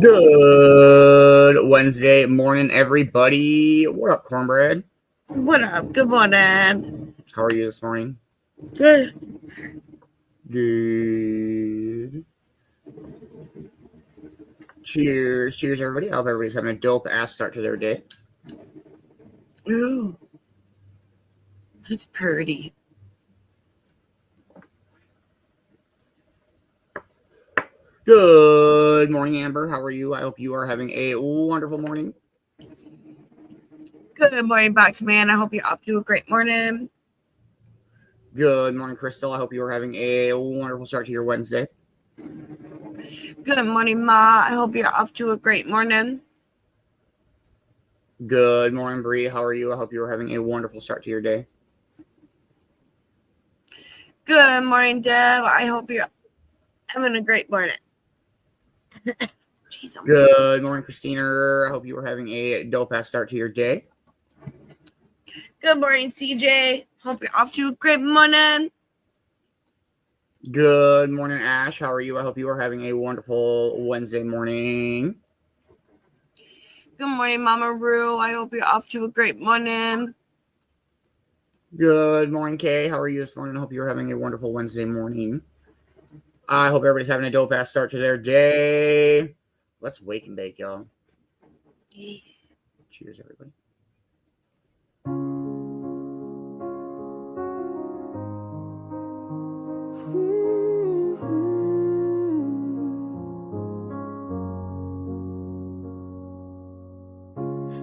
Good Wednesday morning, everybody. What up, Cornbread? What up? Good morning. How are you this morning? Good. Good. Cheers, everybody. I hope everybody's having a dope ass start to their day. Ooh, that's pretty. Good morning, Amber. How are you? I hope you are having a wonderful morning. Good morning, Boxman. I hope you're off to a great morning. Good morning, Crystal. I hope you are having a wonderful start to your Wednesday. Good morning, Ma. I hope you're off to a great morning. Good morning, Bree. How are you? I hope you are having a wonderful start to your day. Good morning, Deb. I hope you're having a great morning. Jeez, Good morning, Christina. I hope you are having a dope ass start to your day. Good morning, CJ. Hope you're off to a great morning. Good morning, Ash. How are you? I hope you are having a wonderful Wednesday morning. Good morning, Mama Rue. I hope you're off to a great morning. Good morning, Kay. How are you this morning? I hope you're having a wonderful Wednesday morning. I hope everybody's having a dope ass start to their day. Let's wake and bake, y'all. Yeah. Cheers, everybody.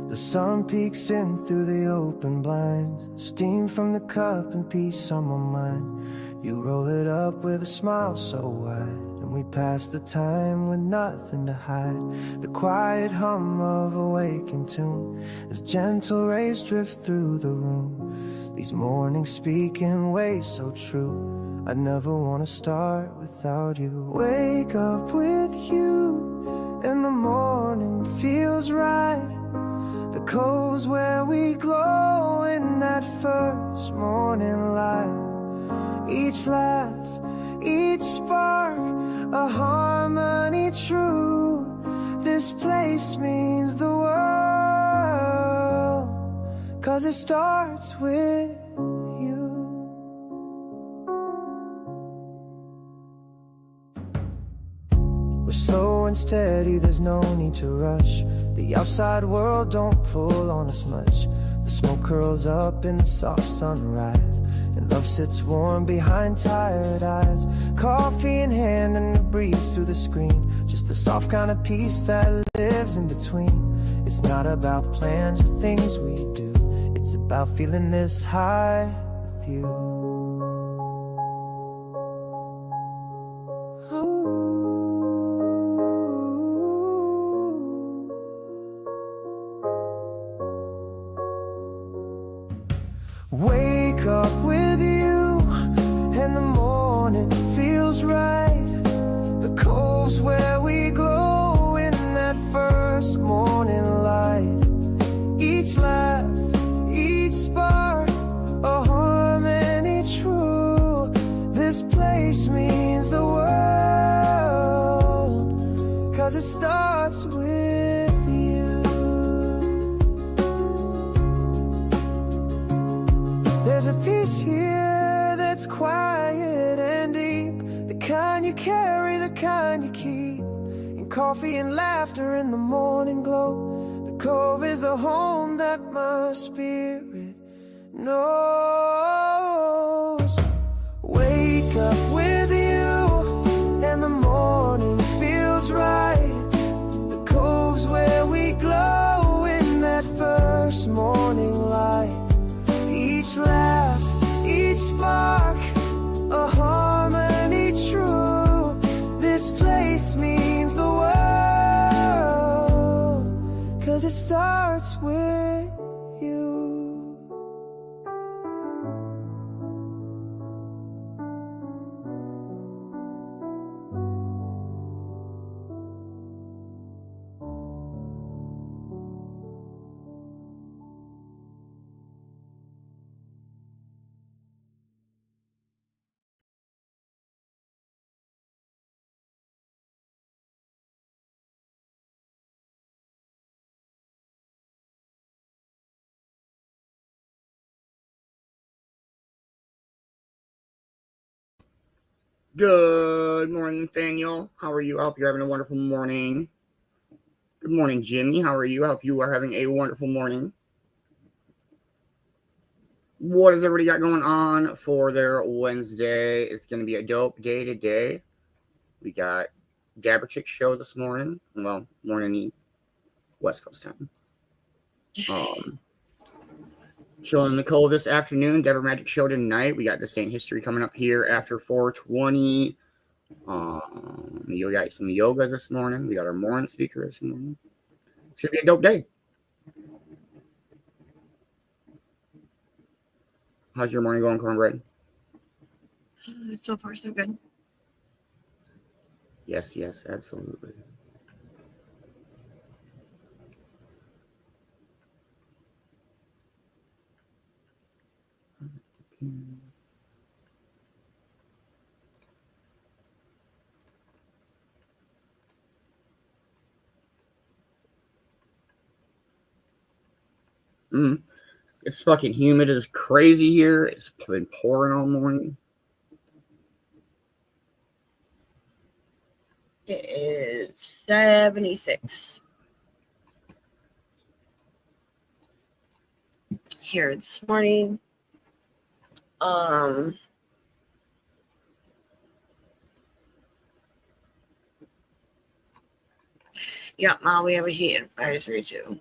The sun peeks in through the open blinds, steam from the cup and peace on my mind. You roll it up with a smile so wide, and we pass the time with nothing to hide. The quiet hum of a waking tune as gentle rays drift through the room. These mornings speak in ways so true, I never want to start without you. Wake up with you, and the morning feels right. The cove's where we glow in that first morning light. Each laugh, each spark, a harmony true. This place means the world, 'cause it starts with you. We're slow and steady, there's no need to rush. The outside world don't pull on us much. The smoke curls up in the soft sunrise, and love sits warm behind tired eyes. Coffee in hand and a breeze through the screen, just the soft kind of peace that lives in between. It's not about plans or things we do, it's about feeling this high with you. Wake up with you, and the morning feels right. The cove's where we glow in that first morning light. Each laugh, each spark, a harmony true. This place means the world, 'cause it starts with you. There's a peace here that's quiet and deep, the kind you carry, the kind you keep. In coffee and laughter in the morning glow, the Cove is the home that my spirit knows. Wake up with you, and the morning feels right. The Cove's where we glow in that first morning light. Each laugh, each spark, a harmony true. This place means the world, 'cause it starts with you. Good morning, Nathaniel. How are you? I hope you're having a wonderful morning. Good morning, Jimmy. How are you? I hope you are having a wonderful morning. What has everybody got going on for their Wednesday? It's going to be a dope day today. We got Gaberchick show this morning. Well, morning West Coast time. Chilling in the cold this afternoon. Deborah Magic show tonight. We got the Saint History coming up here after 4:20. You got some yoga this morning. We got our morning speaker this morning. It's gonna be a dope day. How's your morning going, Cornbread? So far, so good. Yes, absolutely. It's fucking humid as crazy here. It's been pouring all morning. It is 76 here this morning. Yeah, Mom, we have a heat advisory too.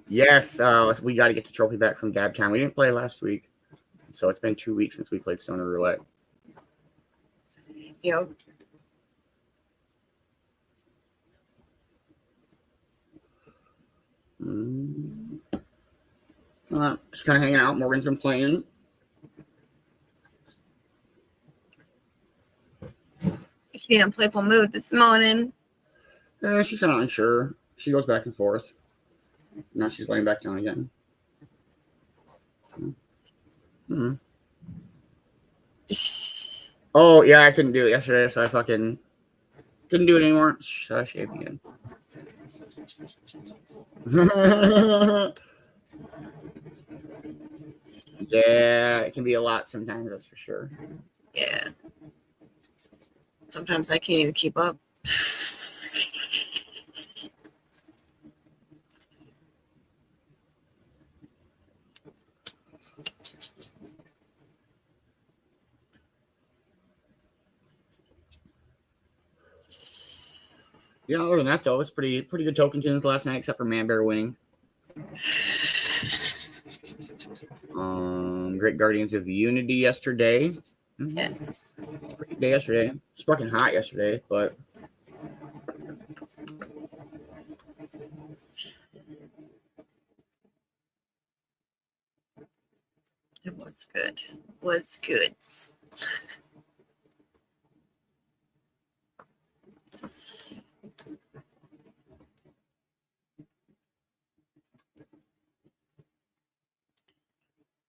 Yes, we got to get the trophy back from Dab Town. We didn't play last week, so it's been 2 weeks since we played Stoner Roulette. Yep. Just kind of hanging out. Morgan's been playing. She's in a playful mood this morning. She's kind of unsure. She goes back and forth. Now she's laying back down again. Oh, yeah, I couldn't do it yesterday, so I fucking couldn't do it anymore. So I shaved again. Yeah, it can be a lot sometimes, that's for sure. Yeah. Sometimes I can't even keep up. Yeah, other than that, though, it's pretty good token tunes last night, except for Man Bear winning. Great Guardians of Unity yesterday. Yes. Pretty good day yesterday. It's fucking hot yesterday, but It was good. Was good.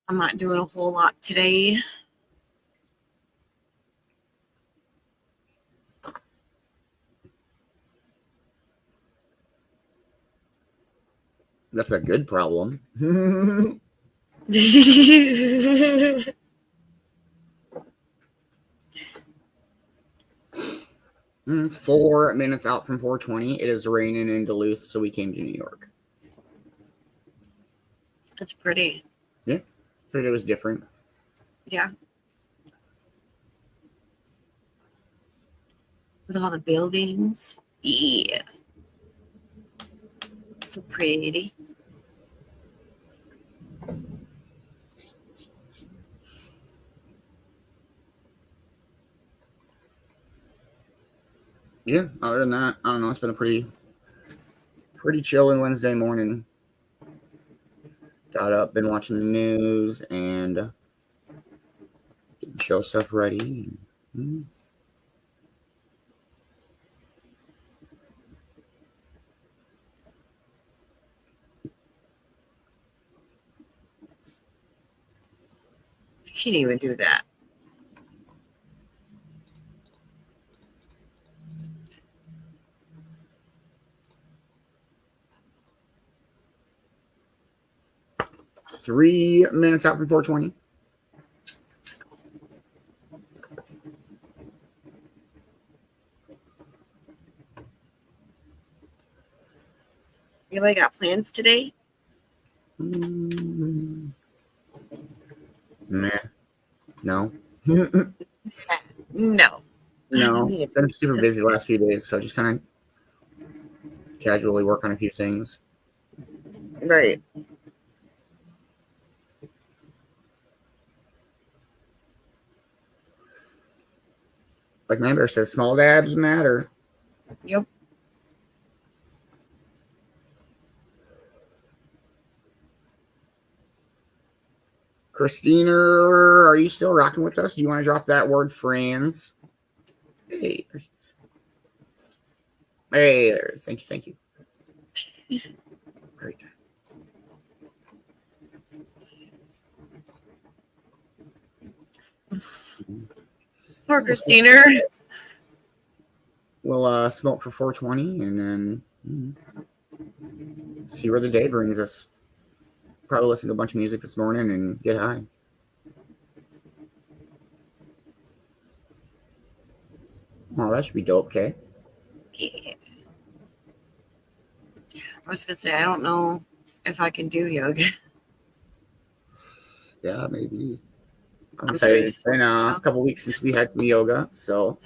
I'm not doing a whole lot today. that's a good problem. 4 minutes out from 4:20. It is raining in Duluth, so we came to New York. It's pretty. Yeah, figured it was different. Yeah. With all the buildings. Yeah. So pretty. Yeah, other than that, I don't know. It's been a pretty chilling Wednesday morning. Got up, been watching the news, and getting show stuff ready. I can't even do that. 3 minutes out from 420. Anybody got plans today? Meh. No. No. No. Been super busy the last few days, so just kind of casually work on a few things. Right. Like Manbear says, small dabs matter. Yep. Christina, are you still rocking with us? Do you want to drop that word, friends? Hey, there she is. Hey, there it is. Thank you, thank you. Great. Poor Christina. We'll smoke for 420 and then see where the day brings us. Probably listen to a bunch of music this morning and get high. Oh, that should be dope, okay? Yeah. I was going to say, I don't know if I can do yoga. Yeah, maybe. I'm I'm excited. sure It's been a couple weeks since we had some yoga, so.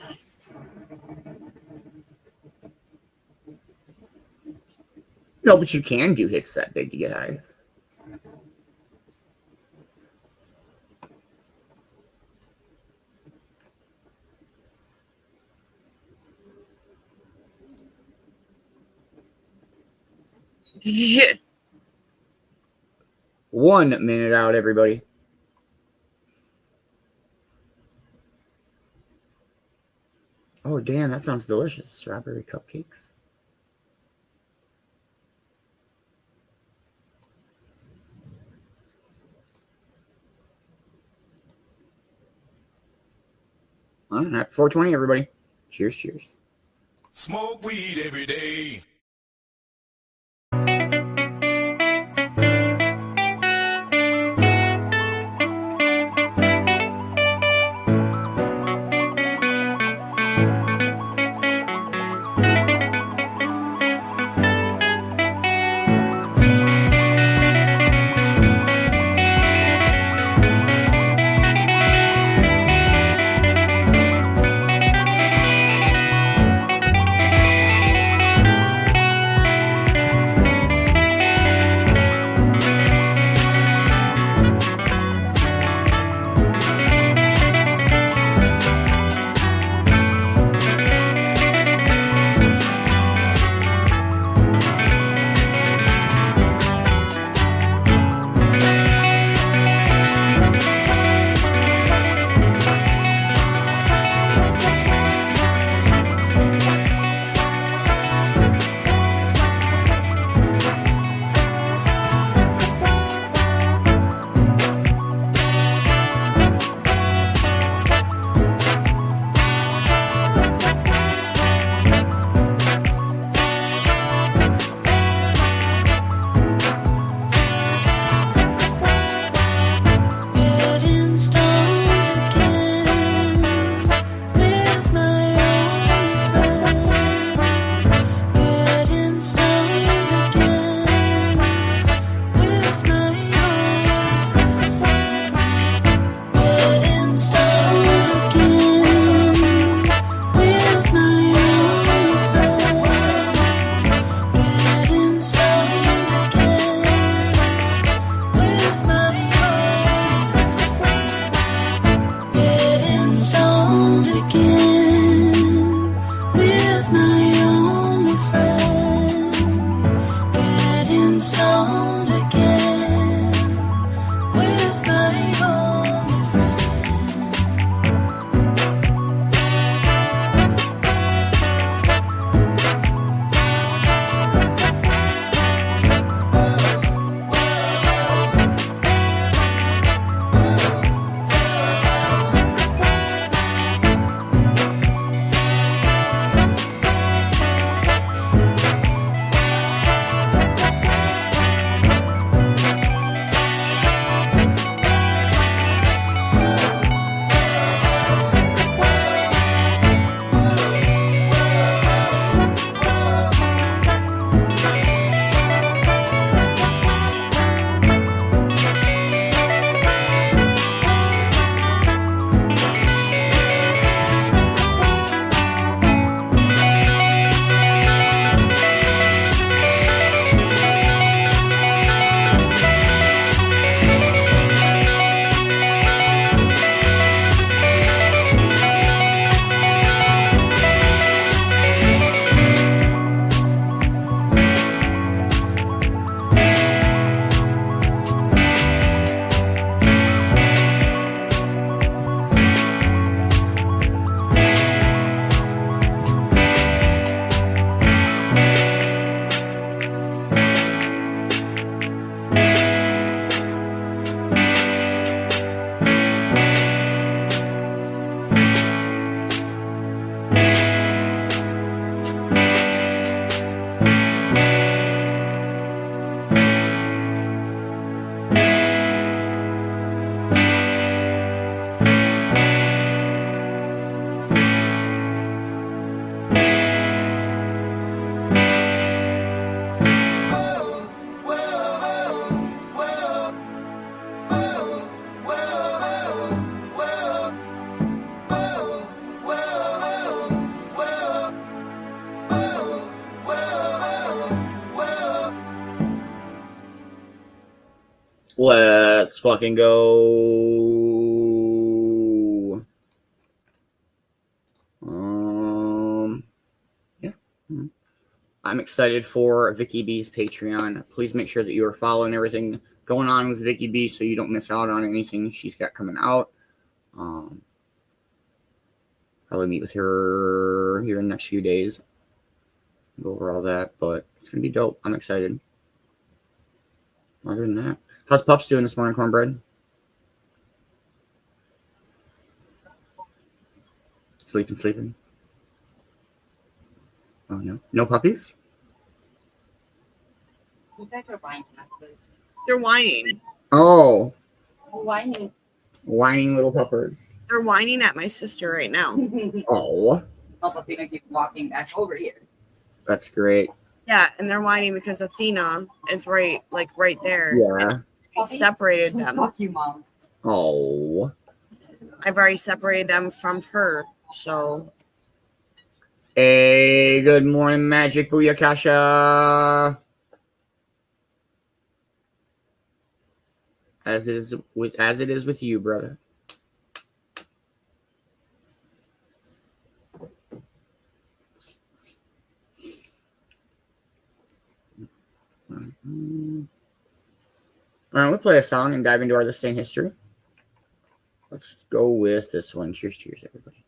No, but you can do hits that big to get high. Yeah. 1 minute out, everybody. Oh, damn, that sounds delicious. Strawberry cupcakes. All right, 420, everybody. Cheers, cheers. Smoke weed every day. Let's fucking go. Yeah. I'm excited for Vicki B's Patreon. Please make sure that you are following everything going on with Vicki B so you don't miss out on anything she's got coming out. Probably meet with her here in the next few days. Go over all that, but it's going to be dope. I'm excited. Other than that, how's Pups doing this morning, Cornbread? Sleeping. Oh, no. No puppies? They're whining. Oh. Whining. Whining little puppers. They're whining at my sister right now. Oh. Athena keep walking back over here. That's great. Yeah, and they're whining because Athena is right there. Yeah. I separated them. Fuck you, Mom. Oh. I've already separated them from her, so. Hey, good morning, Magic Booyakasha. As it is with you, brother. All right, we'll play a song and dive into our This Day in History. Let's go with this one. Cheers, everybody.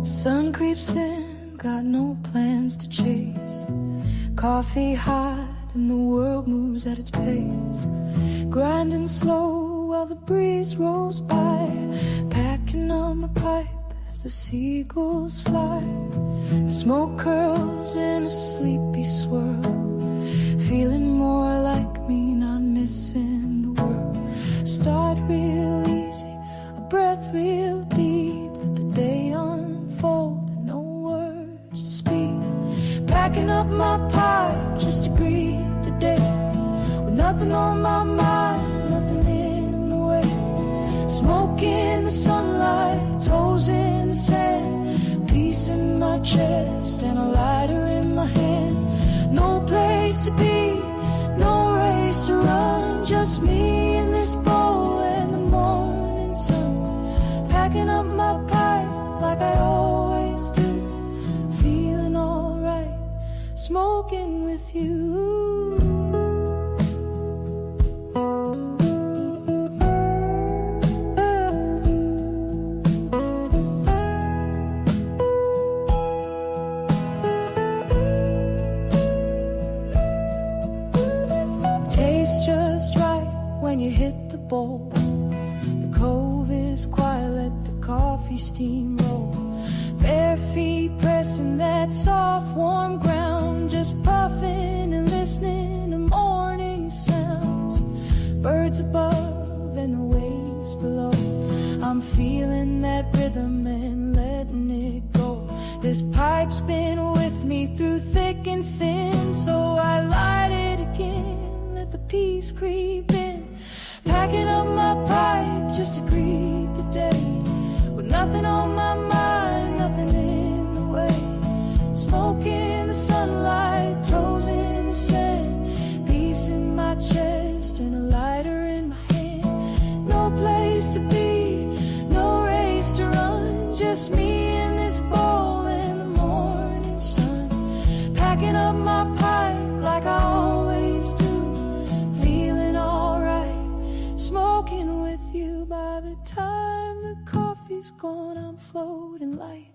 Sun creeps in, got no plans to chase. Coffee hot and the world moves at its pace. Grinding slow while the breeze rolls by. Packing on my pipe as the seagulls fly. Smoke curls in a sleepy swirl. Feeling more like me, not missing the world. Start real easy, a breath real deep. Let the day unfold and no words to speak. Packing up my pipe just to greet the day. With nothing on my mind, nothing in the way. Smoke in the sunlight, toes in the sand. Peace in my chest and a lighter in my hand. No place to be, no race to run. Just me in this bowl and the morning sun. Packing up my pipe like I always do. Feeling alright, smoking with you. Tastes just right when you hit the bowl. The cove is quiet, let the coffee steam roll. Bare feet pressing that soft warm ground. Just puffing and listening to morning sounds. Birds above and the waves below. I'm feeling that rhythm and letting it go. This pipe's been with me through thick and thin, so I light it again. Let the peace creep in. Packing up my pipe just to greet the day. With nothing on my mind, nothing in the way. Smoke in the sunlight, toes in the sand. Peace in my chest and a lighter in my hand. No place to be, no race to run. Just me in this bowl in the morning sun. Packing up my pipe like I always do. Feeling alright, smoking with you. By the time the coffee's gone, I'm floating light.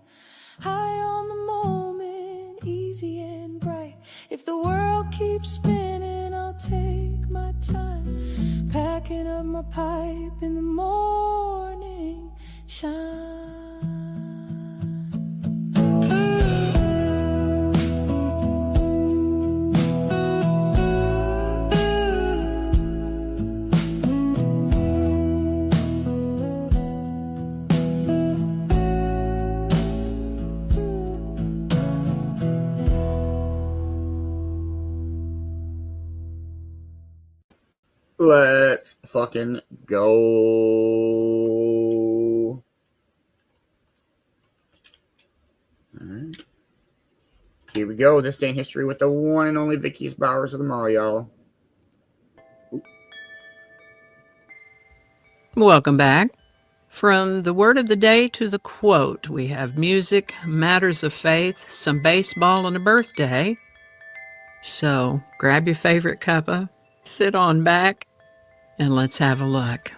High on the moment, easy and bright. If the world keeps spinning, I'll take my time. Packing up my pipe in the morning shine. Let's fucking go. Alright. Here we go. This day in history with the one and only Vicki Bowers of them all, y'all. Welcome back. From the word of the day to the quote, we have music, matters of faith, some baseball, and a birthday. So grab your favorite cuppa, sit on back, and let's have a look.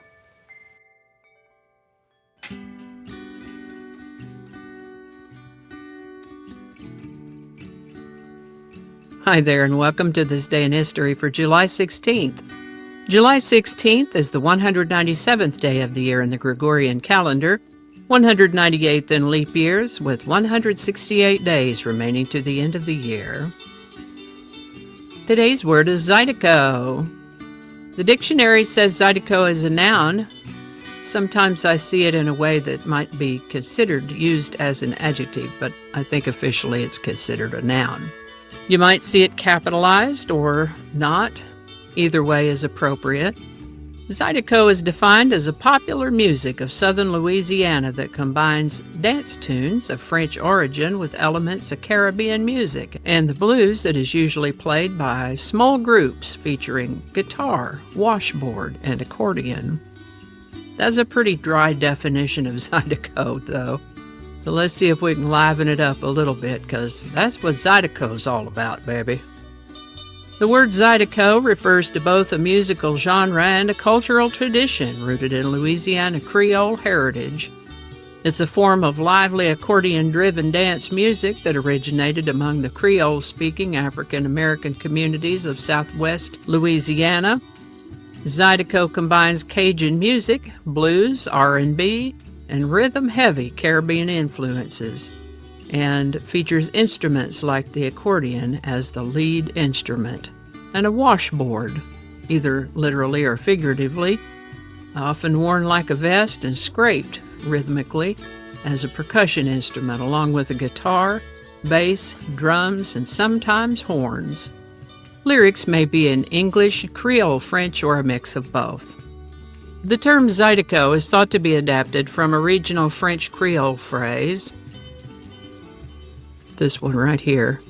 Hi there, and welcome to this day in history for July 16th. July 16th is the 197th day of the year in the Gregorian calendar, 198th in leap years, with 168 days remaining to the end of the year. Today's word is Zydeco. The dictionary says Zydeco is a noun. Sometimes I see it in a way that might be considered used as an adjective, but I think officially it's considered a noun. You might see it capitalized or not. Either way is appropriate. Zydeco is defined as a popular music of southern Louisiana that combines dance tunes of French origin with elements of Caribbean music and the blues that is usually played by small groups featuring guitar, washboard, and accordion. That's a pretty dry definition of Zydeco, though. So let's see if we can liven it up a little bit, because that's what Zydeco's all about, baby. The word Zydeco refers to both a musical genre and a cultural tradition rooted in Louisiana Creole heritage. It's a form of lively accordion-driven dance music that originated among the Creole-speaking African-American communities of southwest Louisiana. Zydeco combines Cajun music, blues, R&B, and rhythm-heavy Caribbean influences, and features instruments like the accordion as the lead instrument, and a washboard, either literally or figuratively, often worn like a vest and scraped rhythmically as a percussion instrument, along with a guitar, bass, drums, and sometimes horns. Lyrics may be in English, Creole, French, or a mix of both. The term Zydeco is thought to be adapted from a regional French Creole phrase, this one right here.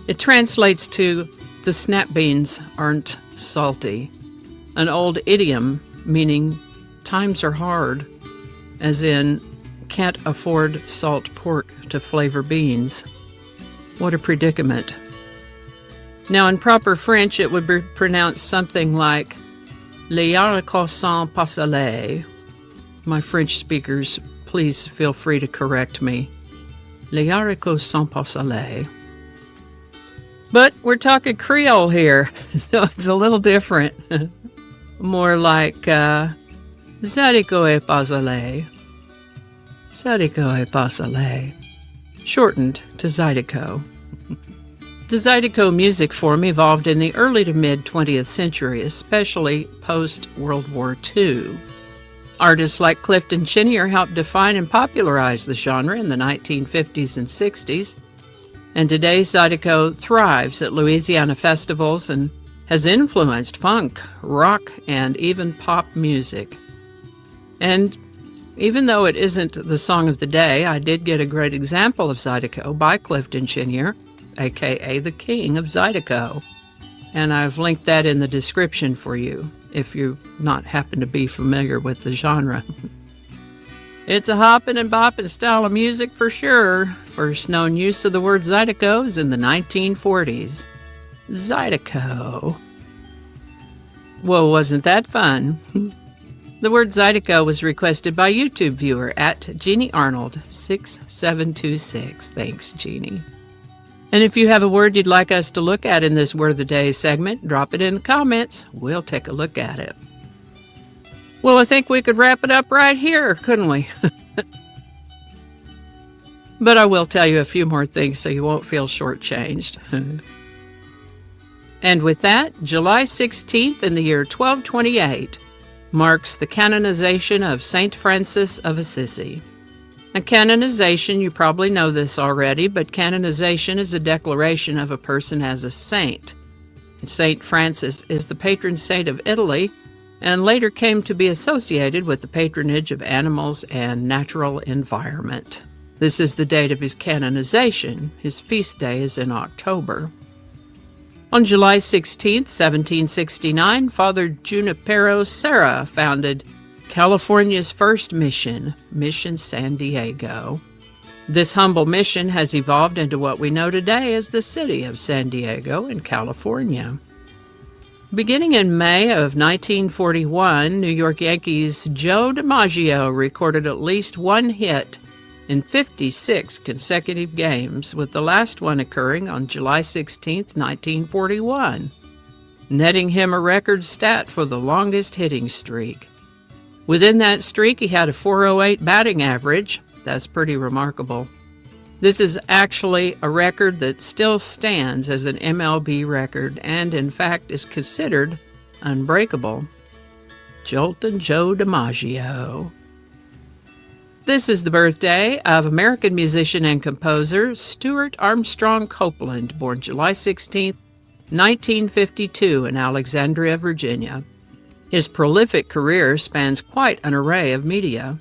It translates to, the snap beans aren't salty, an old idiom meaning times are hard, as in can't afford salt pork to flavor beans. What a predicament. Now in proper French it would be pronounced something like les haricots sont pas salés. My French speakers, please feel free to correct me. Les haricots sont pas salés. But we're talking Creole here, so it's a little different. More like, Zydeco est pas salé. Zydeco est pas salé. Shortened to Zydeco. The Zydeco music form evolved in the early to mid-20th century, especially post-World War II. Artists like Clifton Chenier helped define and popularize the genre in the 1950s and 60s, and today Zydeco thrives at Louisiana festivals and has influenced funk, rock, and even pop music. And even though it isn't the song of the day, I did get a great example of Zydeco by Clifton Chenier, aka the King of Zydeco. And I've linked that in the description for you, if you not happen to be familiar with the genre. It's a hoppin' and boppin' style of music for sure. First known use of the word Zydeco is in the 1940s. Zydeco. Well, wasn't that fun? The word Zydeco was requested by YouTube viewer at Jeannie Arnold 6726. Thanks, Jeannie. And if you have a word you'd like us to look at in this Word of the Day segment, drop it in the comments. We'll take a look at it. Well, I think we could wrap it up right here, couldn't we? But I will tell you a few more things so you won't feel shortchanged. And with that, July 16th in the year 1228 marks the canonization of Saint Francis of Assisi. A canonization, you probably know this already, but canonization is a declaration of a person as a saint. Saint Francis is the patron saint of Italy and later came to be associated with the patronage of animals and natural environment. This is the date of his canonization. His feast day is in October. On July 16, 1769, Father Junipero Serra founded California's first mission, Mission San Diego. This humble mission has evolved into what we know today as the city of San Diego in California. Beginning in May of 1941, New York Yankees Joe DiMaggio recorded at least one hit in 56 consecutive games, with the last one occurring on July 16, 1941, netting him a record stat for the longest hitting streak. Within that streak, he had a .408 batting average. That's pretty remarkable. This is actually a record that still stands as an MLB record and, in fact, is considered unbreakable. Joltin' Joe DiMaggio. This is the birthday of American musician and composer Stuart Armstrong Copeland, born July 16, 1952 in Alexandria, Virginia. His prolific career spans quite an array of media.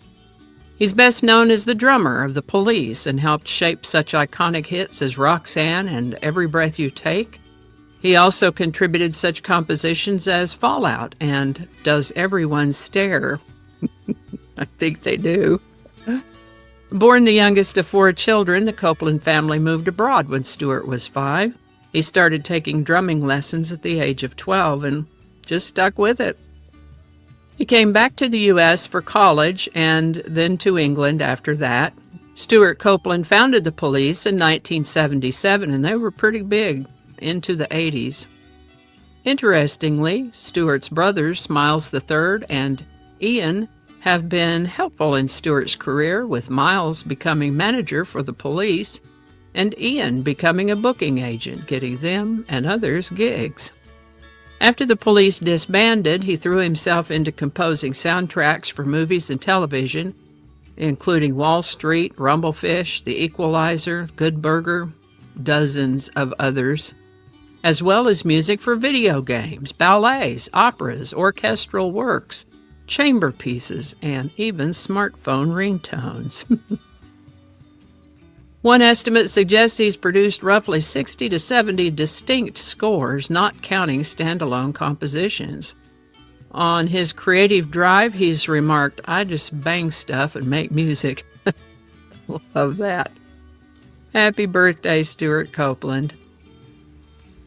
He's best known as the drummer of The Police and helped shape such iconic hits as Roxanne and Every Breath You Take. He also contributed such compositions as Fallout and Does Everyone Stare? I think they do. Born the youngest of 4 children, the Copeland family moved abroad when Stuart was 5. He started taking drumming lessons at the age of 12 and just stuck with it. He came back to the U.S. for college and then to England after that. Stuart Copeland founded the Police in 1977, and they were pretty big into the 80s. Interestingly, Stuart's brothers, Miles III and Ian, have been helpful in Stuart's career, with Miles becoming manager for the Police and Ian becoming a booking agent, getting them and others gigs. After the Police disbanded, he threw himself into composing soundtracks for movies and television, including Wall Street, Rumblefish, The Equalizer, Good Burger, dozens of others, as well as music for video games, ballets, operas, orchestral works, chamber pieces, and even smartphone ringtones. One estimate suggests he's produced roughly 60 to 70 distinct scores, not counting standalone compositions. On his creative drive, he's remarked, "I just bang stuff and make music." Love that. Happy birthday, Stuart Copeland.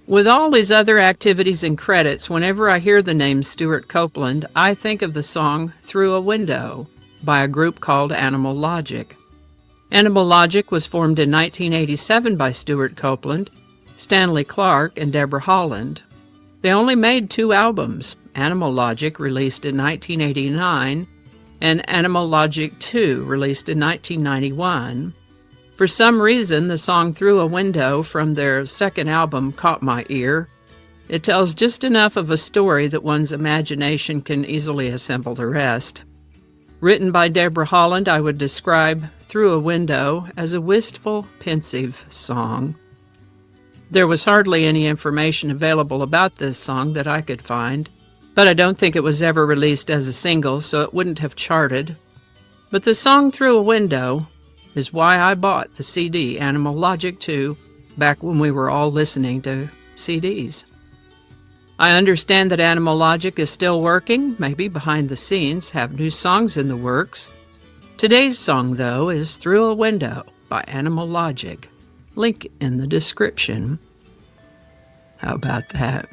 With all his other activities and credits, whenever I hear the name Stuart Copeland, I think of the song Through a Window by a group called Animal Logic. Animal Logic was formed in 1987 by Stuart Copeland, Stanley Clarke, and Deborah Holland. They only made 2 albums, Animal Logic, released in 1989, and Animal Logic 2, released in 1991. For some reason, the song Through a Window from their second album caught my ear. It tells just enough of a story that one's imagination can easily assemble the rest. Written by Deborah Holland, I would describe Through a Window as a wistful, pensive song. There was hardly any information available about this song that I could find, but I don't think it was ever released as a single, so it wouldn't have charted. But the song Through a Window is why I bought the CD Animal Logic 2 back when we were all listening to CDs. I understand that Animal Logic is still working, maybe behind the scenes, have new songs in the works. Today's song, though, is Through a Window by Animal Logic. Link in the description. How about that?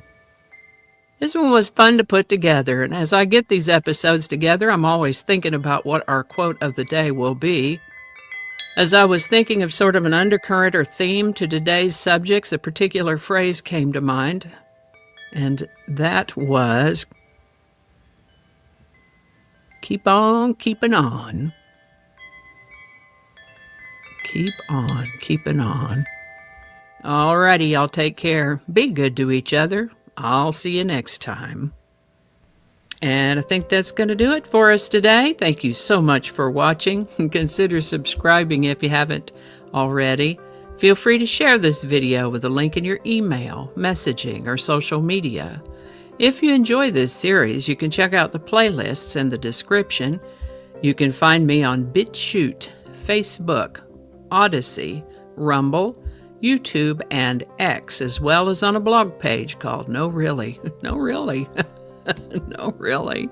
This one was fun to put together, and as I get these episodes together, I'm always thinking about what our quote of the day will be. As I was thinking of sort of an undercurrent or theme to today's subjects, a particular phrase came to mind, and that was, keep on keeping on. Keep on keeping on. Alrighty, y'all take care. Be good to each other. I'll see you next time. And I think that's going to do it for us today. Thank you so much for watching. Consider subscribing if you haven't already. Feel free to share this video with a link in your email, messaging, or social media. If you enjoy this series, you can check out the playlists in the description. You can find me on BitChute, Facebook, Odyssey, Rumble, YouTube, and X, as well as on a blog page called No Really. No Really. No Really.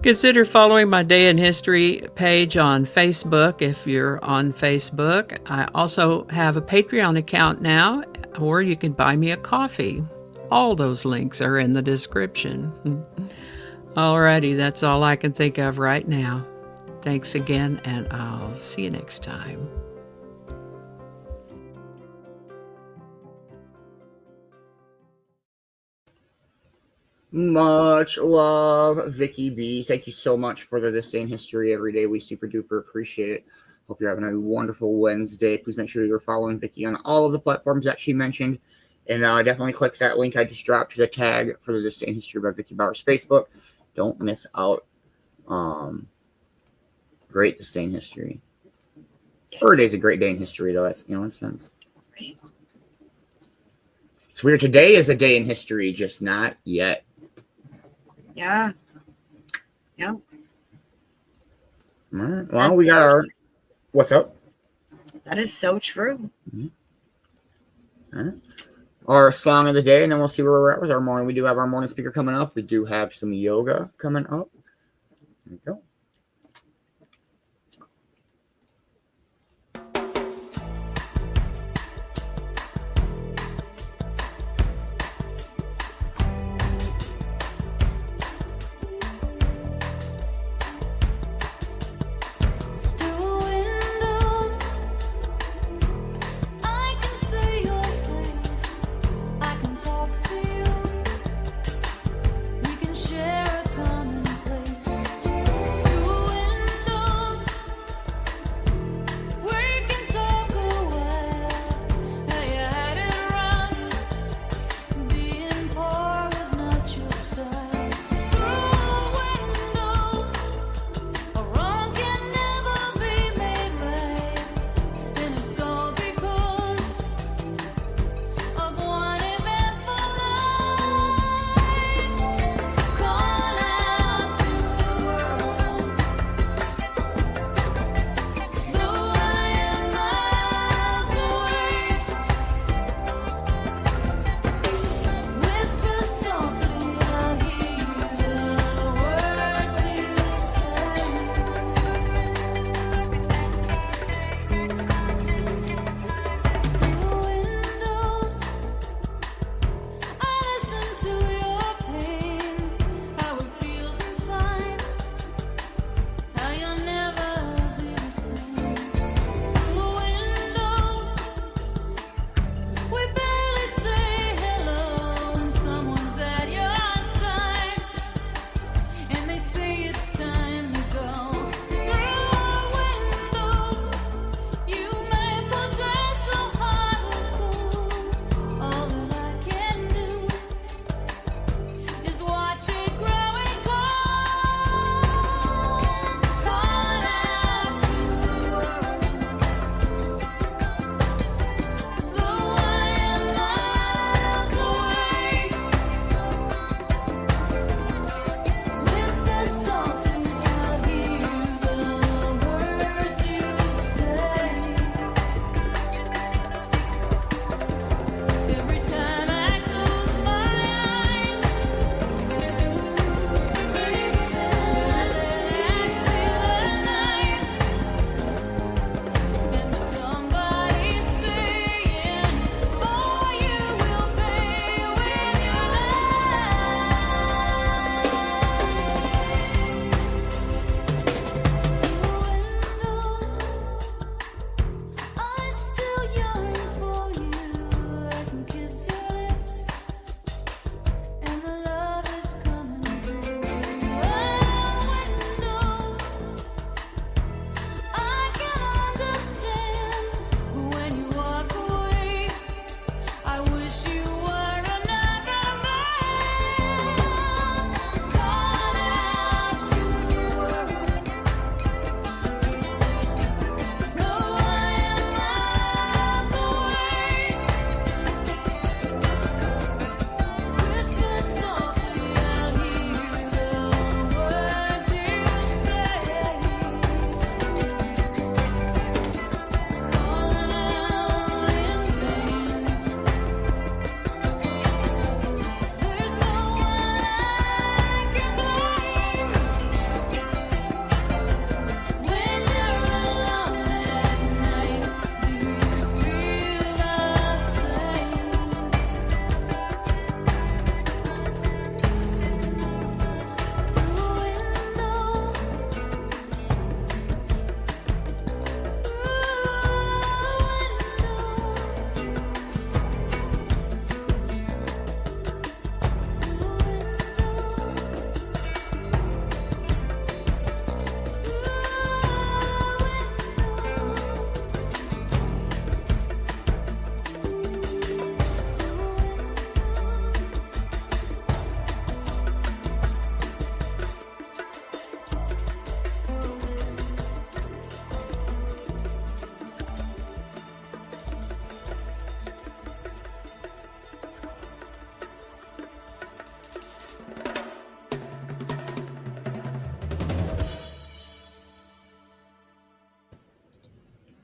Consider following my Day in History page on Facebook if you're on Facebook. I also have a Patreon account now, or you can buy me a coffee. All those links are in the description. Alrighty, that's all I can think of right now. Thanks again, and I'll see you next time. Much love, Vicki B. Thank you so much for This Day in History every day. We super duper appreciate it. Hope you're having a wonderful Wednesday. Please make sure you're following Vicki on all of the platforms that she mentioned. And definitely click that link I just dropped to the tag for This Day in History by Vicki Bowers Facebook. Don't miss out. Great This Day in History. Yes. Every day's a great day in history, though. That's, in sense. Right. It's weird. Today is a day in history, just not yet. Yeah. Yeah. All right. Well, we got our... What's up? That is so true. Mm-hmm. All right. Our song of the day, and then we'll see where we're at with our morning. We do have our morning speaker coming up. We do have some yoga coming up. There we go. Share a common place.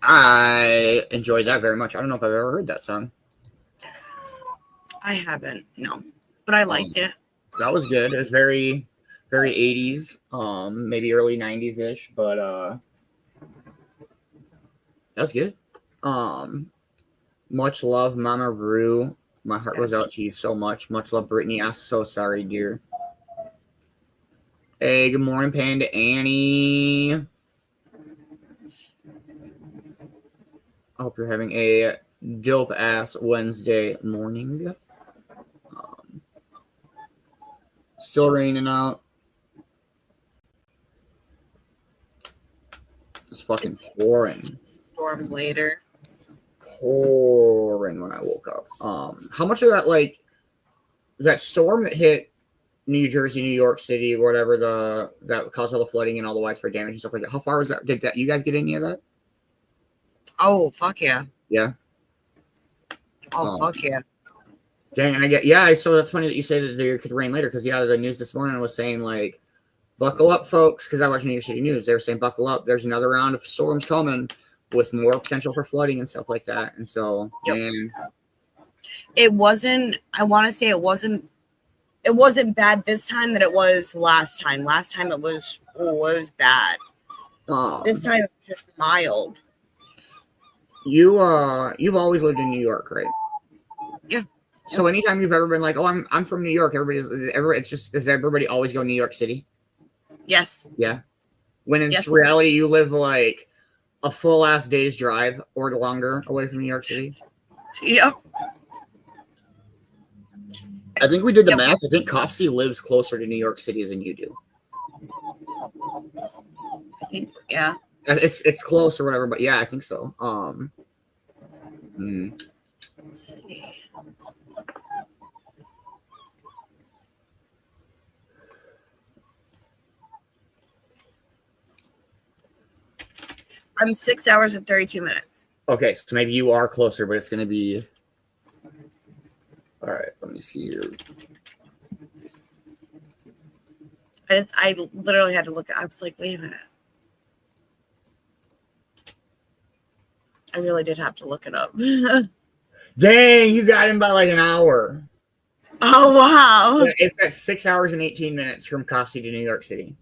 I enjoyed that very much. I don't know if I've ever heard that song. I haven't, no, but I liked it. That was good. It was very, very 80s, maybe early 90s ish, but that was good. Much love, Mama Rue. My heart goes out to you so much. Much love, Brittany. I'm so sorry, dear. Hey, good morning, Panda Annie. I hope you're having a dope ass Wednesday morning. Still raining out. It's fucking pouring. Storm later. Pouring when I woke up. How much of that, like, that storm that hit New Jersey, New York City, whatever, that caused all the flooding and all the widespread damage and stuff like that? How far was that? Did that you guys get any of that? Oh, fuck yeah. Yeah. Oh, fuck yeah. Dang, and so that's funny that you say that there could rain later, because the news this morning was saying, like, buckle up, folks, because I watch New York City news. They were saying, buckle up, there's another round of storms coming with more potential for flooding and stuff like that. And so, man, it wasn't, I want to say it wasn't bad this time that it was last time. Last time it was bad. This time it was just mild. You've always lived in New York, right? Yeah. So anytime you've ever been like, oh, I'm from New York, does everybody always go New York City? Yes. Yeah. When in reality you live like a full ass day's drive or longer away from New York City. Yep. I think we did the math. I think Cove-TV lives closer to New York City than you do. I think, yeah. It's close or whatever, but yeah, I think so. Let's see. I'm 6 hours and 32 minutes. Okay, so maybe you are closer, but it's going to be... All right, let me see here. I literally had to look. I was like, wait a minute. I really did have to look it up. Dang, you got him by like an hour. Oh, wow. Yeah, it's at 6 hours and 18 minutes from Cove-TV to New York City.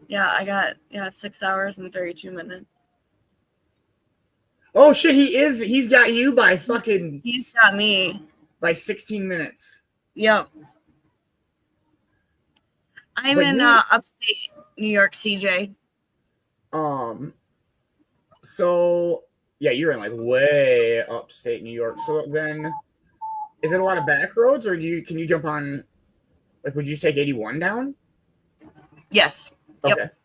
Yeah, I got 6 hours and 32 minutes. Oh shit, he's got you by fucking... He's got me. By 16 minutes. Yep. I'm in upstate New York, CJ. So yeah, you're in like way upstate New York. So then, is it a lot of back roads, or can you jump on? Like, would you just take 81 down? Yes. Okay. Yep.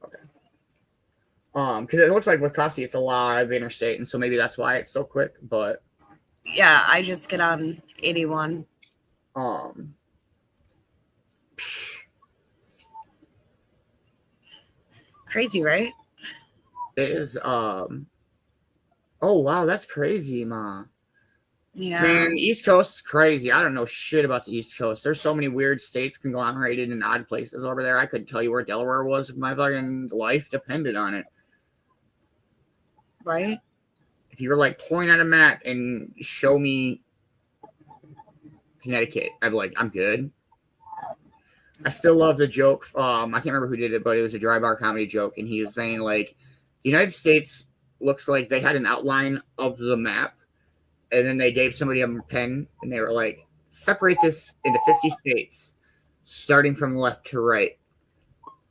Okay. Because it looks like with Cove-TV, it's a lot of interstate, and so maybe that's why it's so quick. But yeah, I just get on 81. Crazy, right? It is. Oh wow, that's crazy, Ma. Yeah. Man, East Coast is crazy. I don't know shit about the East Coast. There's so many weird states conglomerated in odd places over there. I couldn't tell you where Delaware was if my fucking life depended on it. Right? If you were like point at a map and show me Connecticut, I'd be like, I'm good. I still love the joke. I can't remember who did it, but it was a dry bar comedy joke, and he was saying like, the United States looks like they had an outline of the map, and then they gave somebody a pen, and they were like, separate this into 50 states, starting from left to right.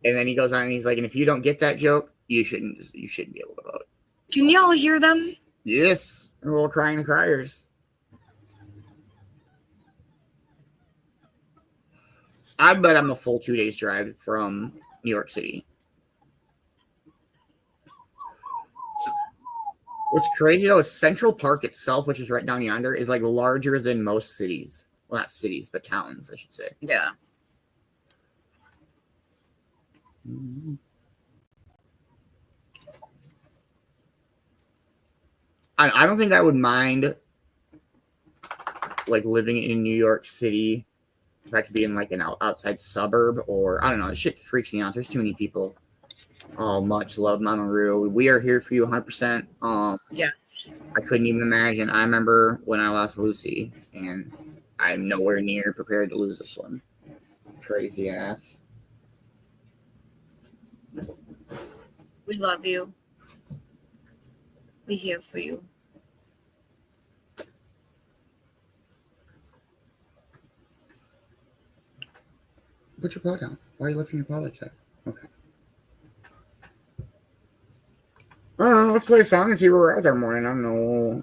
And then he goes on and he's like, and if you don't get that joke, you shouldn't be able to vote. Can y'all hear them? Yes, we're all crying criers. I bet I'm a full 2 days drive from New York City. What's crazy though is Central Park itself, which is right down yonder, is like larger than most cities. Well, not cities, but towns, I should say. Yeah. I don't think I would mind like living in New York City if I could be in like an outside suburb, or I don't know. Shit freaks me out. There's too many people. Oh, much love, Mama Roo. We are here for you 100%. Yes. I couldn't even imagine. I remember when I lost Lucy, and I'm nowhere near prepared to lose this one. Crazy ass. We love you. We here for you. Put your paw down. Why are you lifting your paw like that? Okay. Let's play a song and see where we're at that morning. I don't know.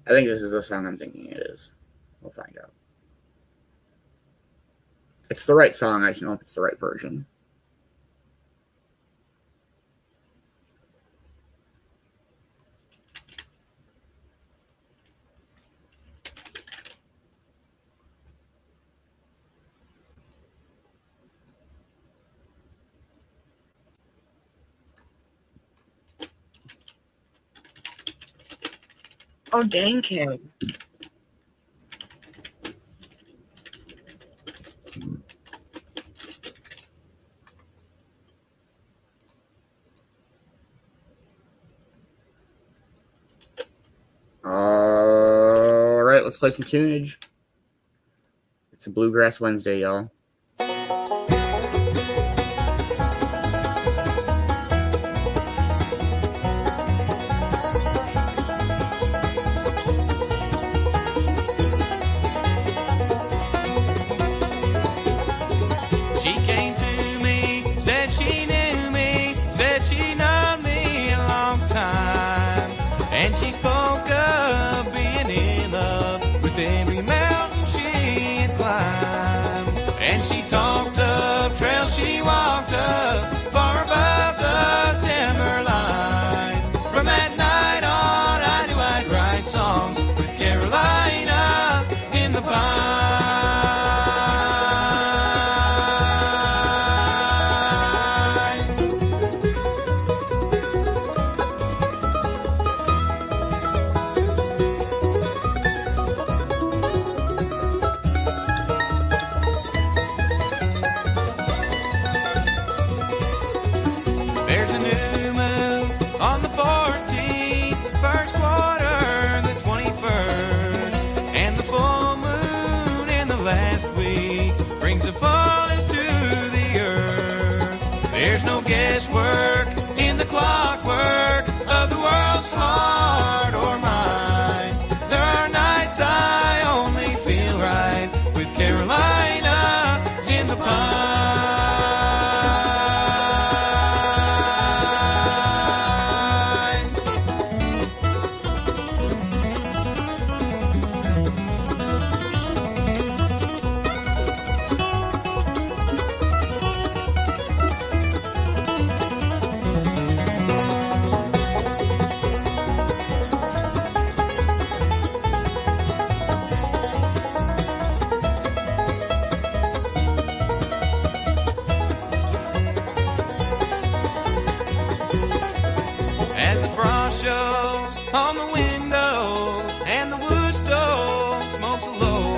I think this is the song I'm thinking it is. We'll find out. It's the right song. I just know if it's the right version. Oh, dang, kid. All right, let's play some tunage. It's a Bluegrass Wednesday, y'all. She came to me, said she knew me, said she known me a long time. And she spoke of being in love with every mountain she had climbed. And she talked of trails she walked up far above the timberline. From that night on, I knew I'd write songs with Carolina in the pine. There's a new moon on the 14th, first quarter, the 21st, and the full moon in the last week brings a fullness to the earth. There's no guesswork in the clockwork of the world's heart or mind. There are nights I only feel right with Carolina in the pine. As the frost shows on the windows and the wood stove smokes low,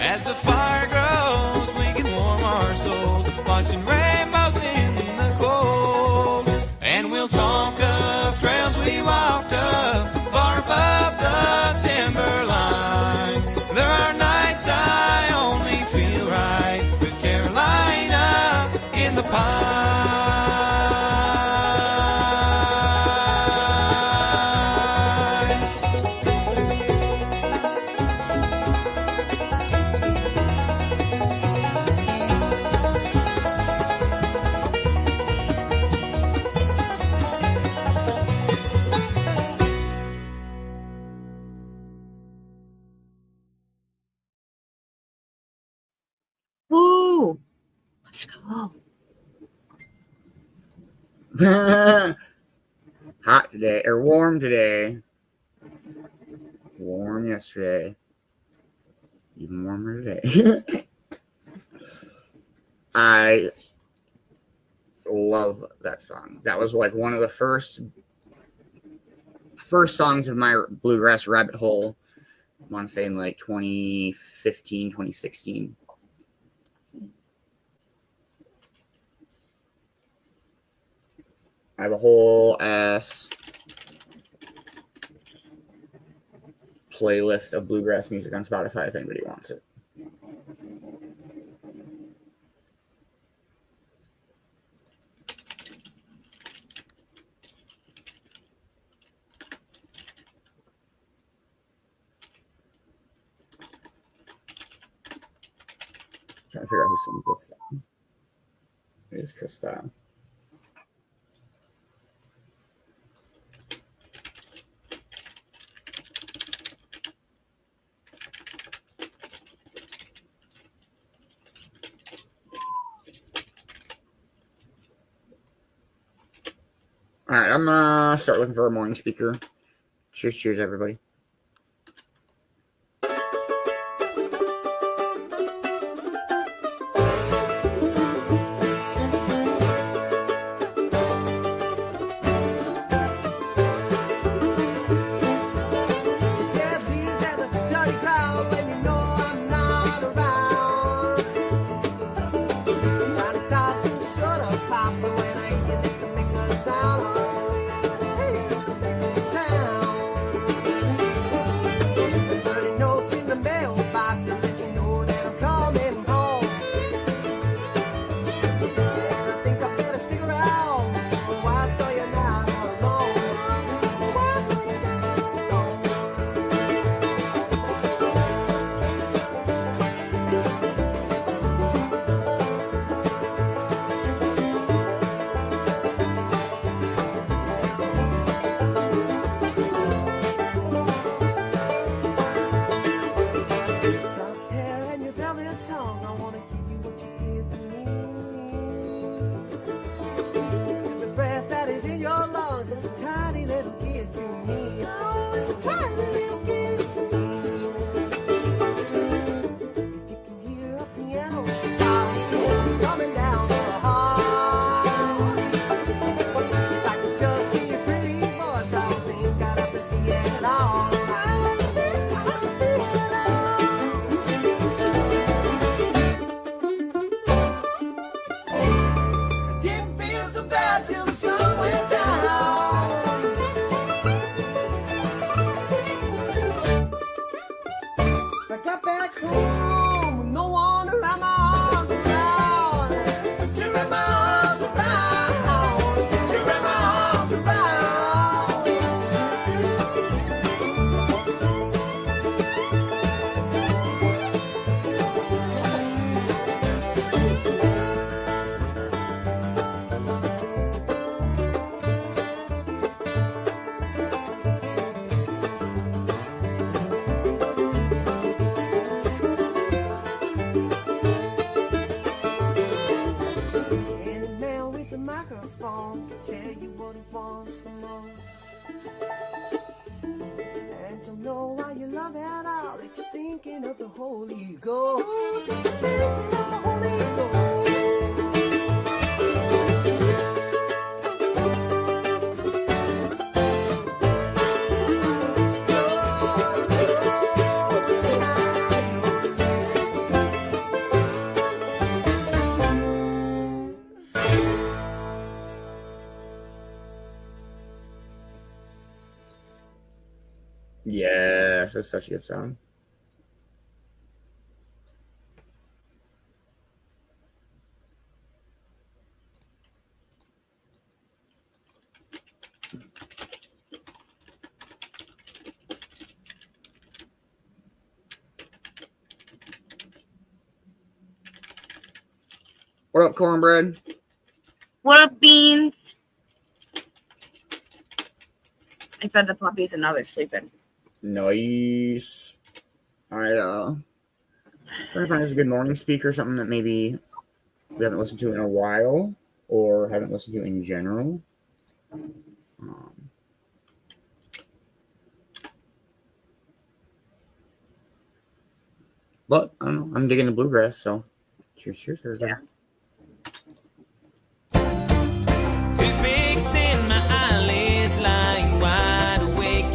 as the fire grows we can warm our souls watching rainbows in the cold. And we'll talk of trails we walked up far above the timberline. There are nights I only feel right with Carolina in the pine. Woo! Let's go. Hot today, or warm today. Warm yesterday. Even warmer today. I love that song. That was like one of the first first songs of my bluegrass rabbit hole. I want to say in like 2015, 2016. I have a whole ass playlist of bluegrass music on Spotify if anybody wants it. Trying to figure out who sings this song. It is Chris Style. All right, I'm gonna start looking for a morning speaker. Cheers, cheers, everybody. Yes, that's such a good song. What up, Cornbread? What up, Beanz? I fed the puppies and now they're sleeping. Nice. Trying to find us a good morning speaker, something that maybe we haven't listened to in a while or haven't listened to in general. But I don't know. I'm digging the bluegrass, so cheers, cheers, everybody. Yeah. Toothpicks in my eyelids, lying wide awake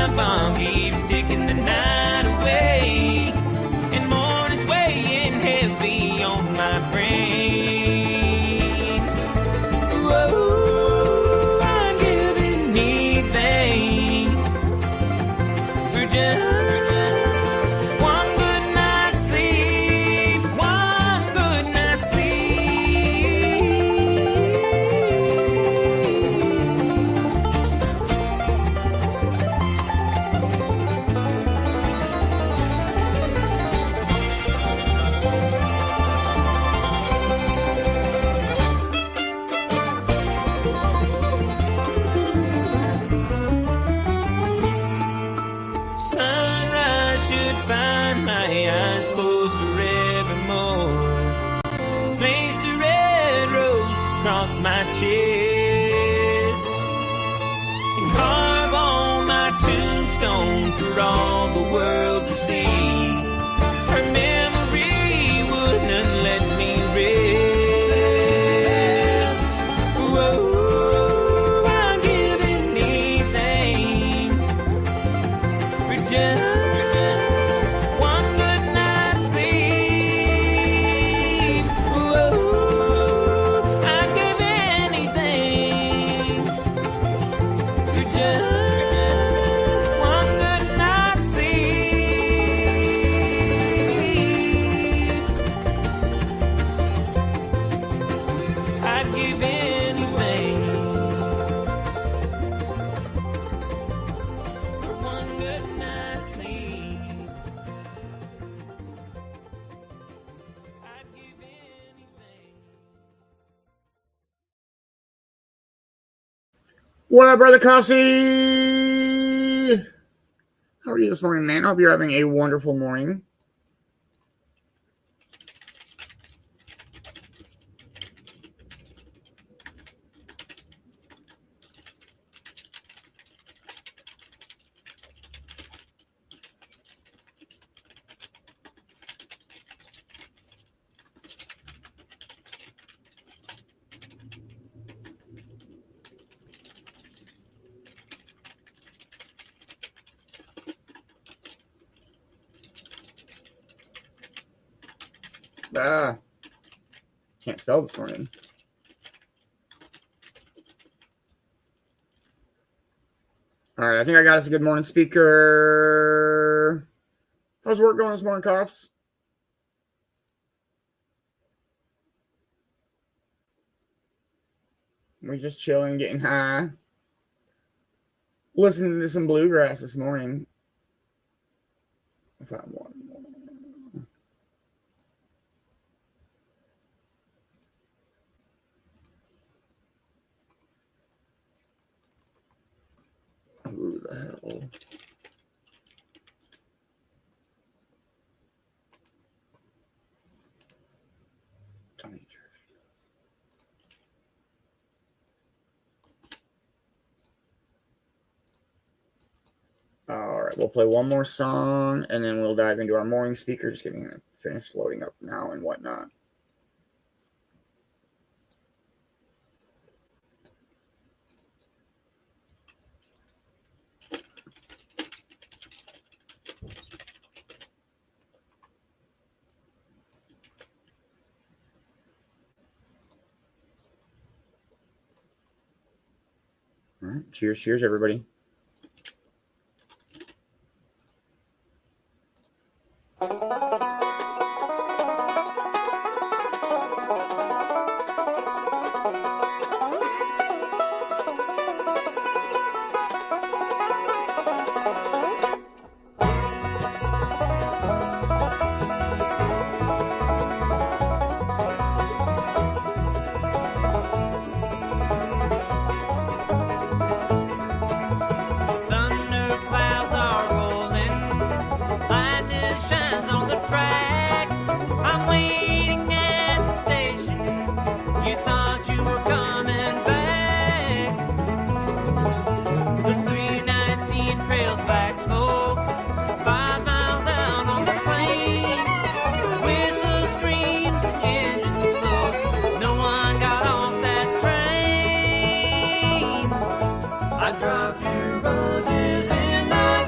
time bomb keeps ticking the night away, and morning's weighing heavy on my brain. Whoa, I'd give anything for just one good night's sleep, one good night's sleep. Sunrise should find my eyes closed forevermore. Place a red rose across my chest and carve on my tombstone for all the world to see. Her memory wouldn't let me rest. Whoa, I'd give anything for just one good night's sleep. Whoa, I'd give anything for just one good night's sleep. I'd give anything for one good night's sleep. I'd give anything. What up, Brother Coffee? How are you this morning, man? I hope you're having a wonderful morning. Can't spell this morning. All right, I think I got us a good morning speaker. How's work going this morning, cops? We're just chilling, getting high, listening to some bluegrass this morning. If I want. Who the hell? Tiny church. All right, we'll play one more song and then we'll dive into our morning speaker. Just getting it finished loading up now and whatnot. All right, cheers, cheers, everybody. Thunder clouds are rolling, lightning shines on the track. I'm waiting at the station. You thought you were coming back. The 319 trails black smoke, 5 miles out on the plain. Whistle screams and engine slows. No one got off that train. I dropped your roses in the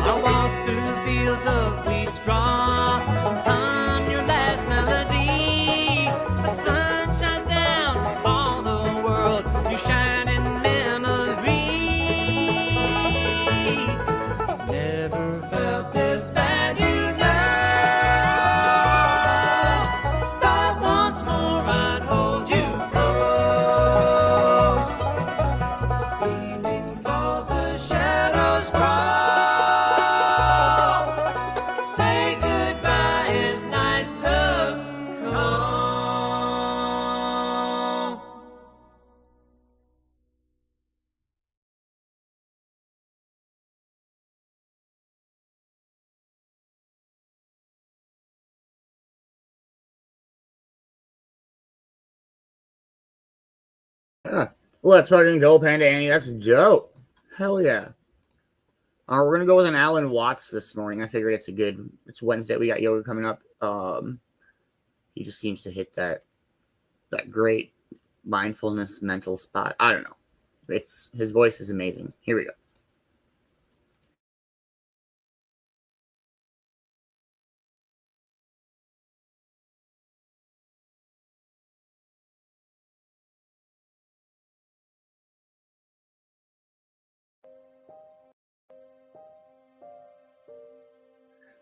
I walk through fields of wheat straw, hum your last melody. The sun shines down on the world, you shine in memory. Never felt this bad, you know. Thought once more I'd hold you close. Evening falls, the shadows crawl. Say goodbye as night does come. Let's fucking go, Panda Annie. That's dope. Hell yeah. We're gonna go with an Alan Watts this morning. I figured it's Wednesday. We got yoga coming up. He just seems to hit that great mindfulness mental spot. I don't know. His voice is amazing. Here we go.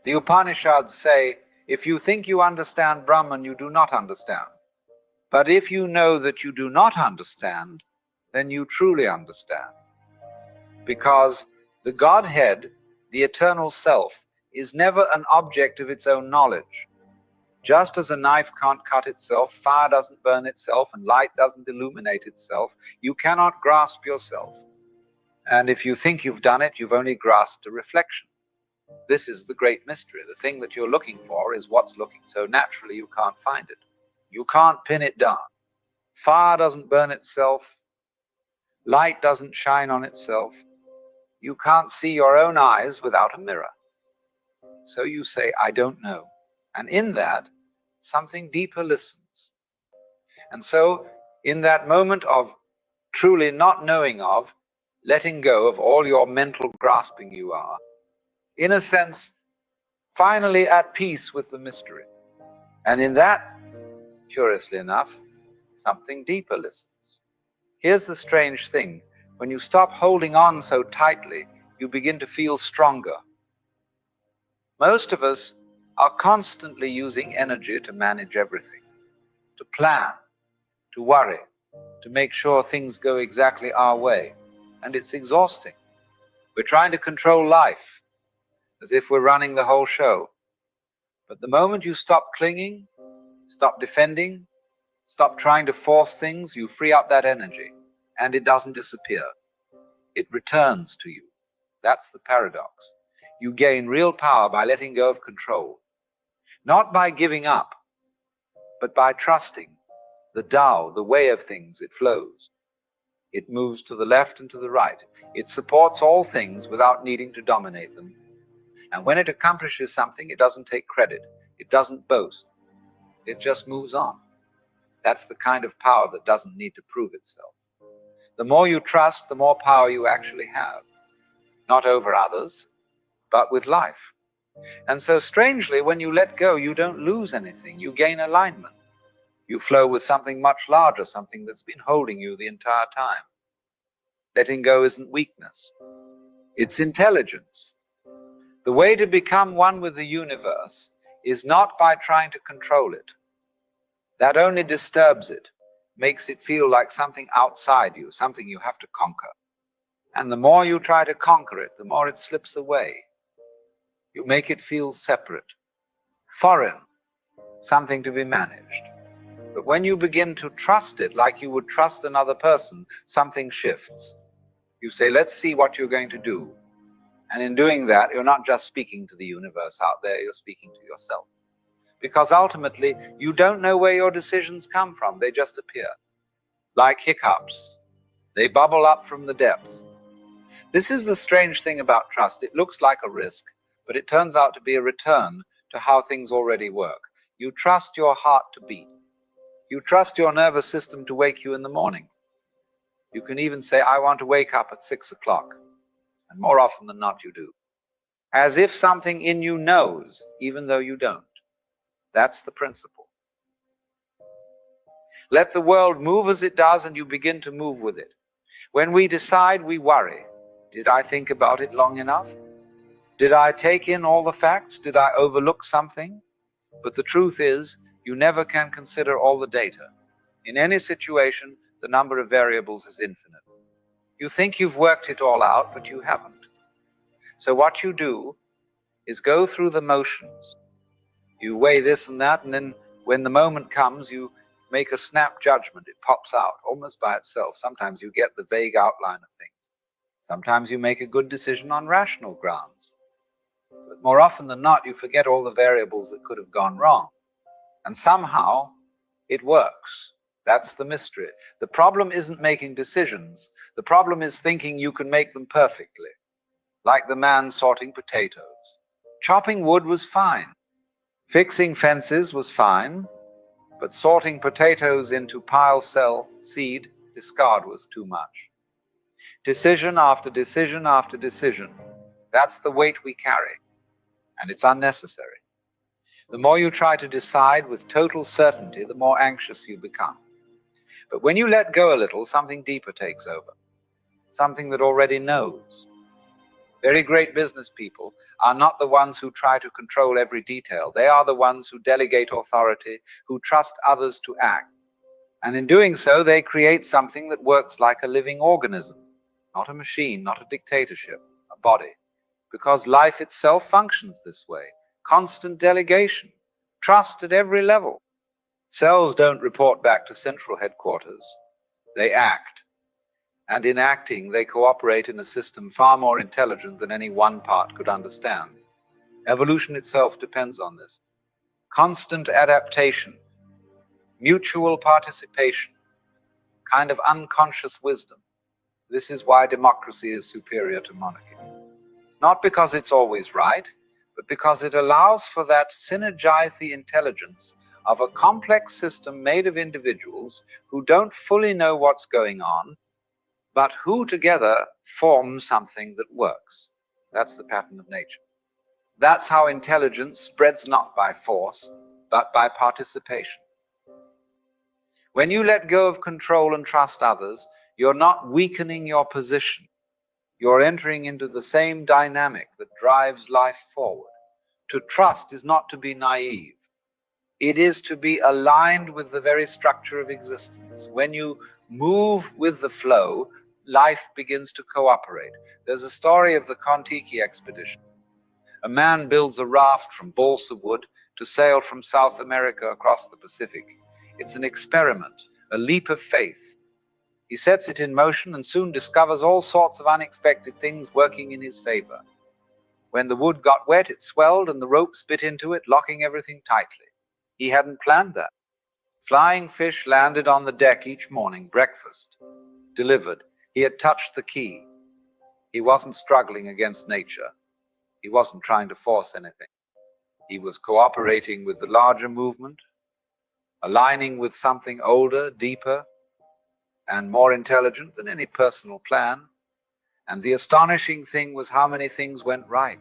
The Upanishads say, if you think you understand Brahman, you do not understand. But if you know that you do not understand, then you truly understand. Because the Godhead, the eternal self, is never an object of its own knowledge. Just as a knife can't cut itself, fire doesn't burn itself, and light doesn't illuminate itself, you cannot grasp yourself. And if you think you've done it, you've only grasped a reflection. This is the great mystery. The thing that you're looking for is what's looking, so naturally you can't find it. You can't pin it down. Fire doesn't burn itself. Light doesn't shine on itself. You can't see your own eyes without a mirror. So you say, I don't know. And in that, something deeper listens. And so, in that moment of truly not knowing of, letting go of all your mental grasping, you are, in a sense, finally at peace with the mystery. And in that, curiously enough, something deeper listens. Here's the strange thing. When you stop holding on so tightly, you begin to feel stronger. Most of us are constantly using energy to manage everything, to plan, to worry, to make sure things go exactly our way. And it's exhausting. We're trying to control life, as if we're running the whole show. But the moment you stop clinging, stop defending, stop trying to force things, you free up that energy, and it doesn't disappear. It returns to you. That's the paradox. You gain real power by letting go of control. Not by giving up, but by trusting the Tao, the way of things. It flows. It moves to the left and to the right. It supports all things without needing to dominate them. And when it accomplishes something, it doesn't take credit. It doesn't boast. It just moves on. That's the kind of power that doesn't need to prove itself. The more you trust, the more power you actually have. Not over others, but with life. And so strangely, when you let go, you don't lose anything. You gain alignment. You flow with something much larger, something that's been holding you the entire time. Letting go isn't weakness. It's intelligence. The way to become one with the universe is not by trying to control it. That only disturbs it, makes it feel like something outside you, something you have to conquer. And the more you try to conquer it, the more it slips away. You make it feel separate, foreign, something to be managed. But when you begin to trust it like you would trust another person, something shifts. You say, let's see what you're going to do. And in doing that, you're not just speaking to the universe out there, you're speaking to yourself. because ultimately you don't know where your decisions come from. They just appear. Like hiccups. They bubble up from the depths. This is the strange thing about trust. It looks like a risk, but it turns out to be a return to how things already work. You trust your heart to beat. You trust your nervous system to wake you in the morning. You can even say, I want to wake up at 6 o'clock. And more often than not, you do. As if something in you knows, even though you don't. That's the principle. Let the world move as it does, and you begin to move with it. When we decide, we worry. Did I think about it long enough? Did I take in all the facts? Did I overlook something? But the truth is, you never can consider all the data. In any situation, the number of variables is infinite. You think you've worked it all out, but you haven't. So what you do is go through the motions. You weigh this and that, and then when the moment comes, you make a snap judgment. It pops out almost by itself. Sometimes you get the vague outline of things. Sometimes you make a good decision on rational grounds. But more often than not, you forget all the variables that could have gone wrong. And somehow, it works. That's the mystery. The problem isn't making decisions. The problem is thinking you can make them perfectly. Like the man sorting potatoes. Chopping wood was fine. Fixing fences was fine. But sorting potatoes into pile, sell, seed, discard was too much. Decision after decision after decision. That's the weight we carry. And it's unnecessary. The more you try to decide with total certainty, the more anxious you become. But when you let go a little, something deeper takes over. Something that already knows. Very great business people are not the ones who try to control every detail. They are the ones who delegate authority, who trust others to act. And in doing so, they create something that works like a living organism. Not a machine, not a dictatorship, a body. Because life itself functions this way. Constant delegation. Trust at every level. Cells don't report back to central headquarters. They act. And in acting, they cooperate in a system far more intelligent than any one part could understand. Evolution itself depends on this. Constant adaptation. Mutual participation. Kind of unconscious wisdom. This is why democracy is superior to monarchy. Not because it's always right, but because it allows for that synergize intelligence of a complex system made of individuals who don't fully know what's going on, but who together form something that works. That's the pattern of nature. That's how intelligence spreads not by force, but by participation. When you let go of control and trust others, you're not weakening your position. You're entering into the same dynamic that drives life forward. To trust is not to be naive. It is to be aligned with the very structure of existence. When you move with the flow, life begins to cooperate. There's a story of the Kon-Tiki expedition. A man builds a raft from balsa wood to sail from South America across the Pacific. It's an experiment, a leap of faith. He sets it in motion and soon discovers all sorts of unexpected things working in his favor. When the wood got wet, it swelled and the ropes bit into it, locking everything tightly. He hadn't planned that. Flying fish landed on the deck each morning, breakfast delivered. He had touched the key. He wasn't struggling against nature. He wasn't trying to force anything. He was cooperating with the larger movement, aligning with something older, deeper, and more intelligent than any personal plan. And the astonishing thing was how many things went right.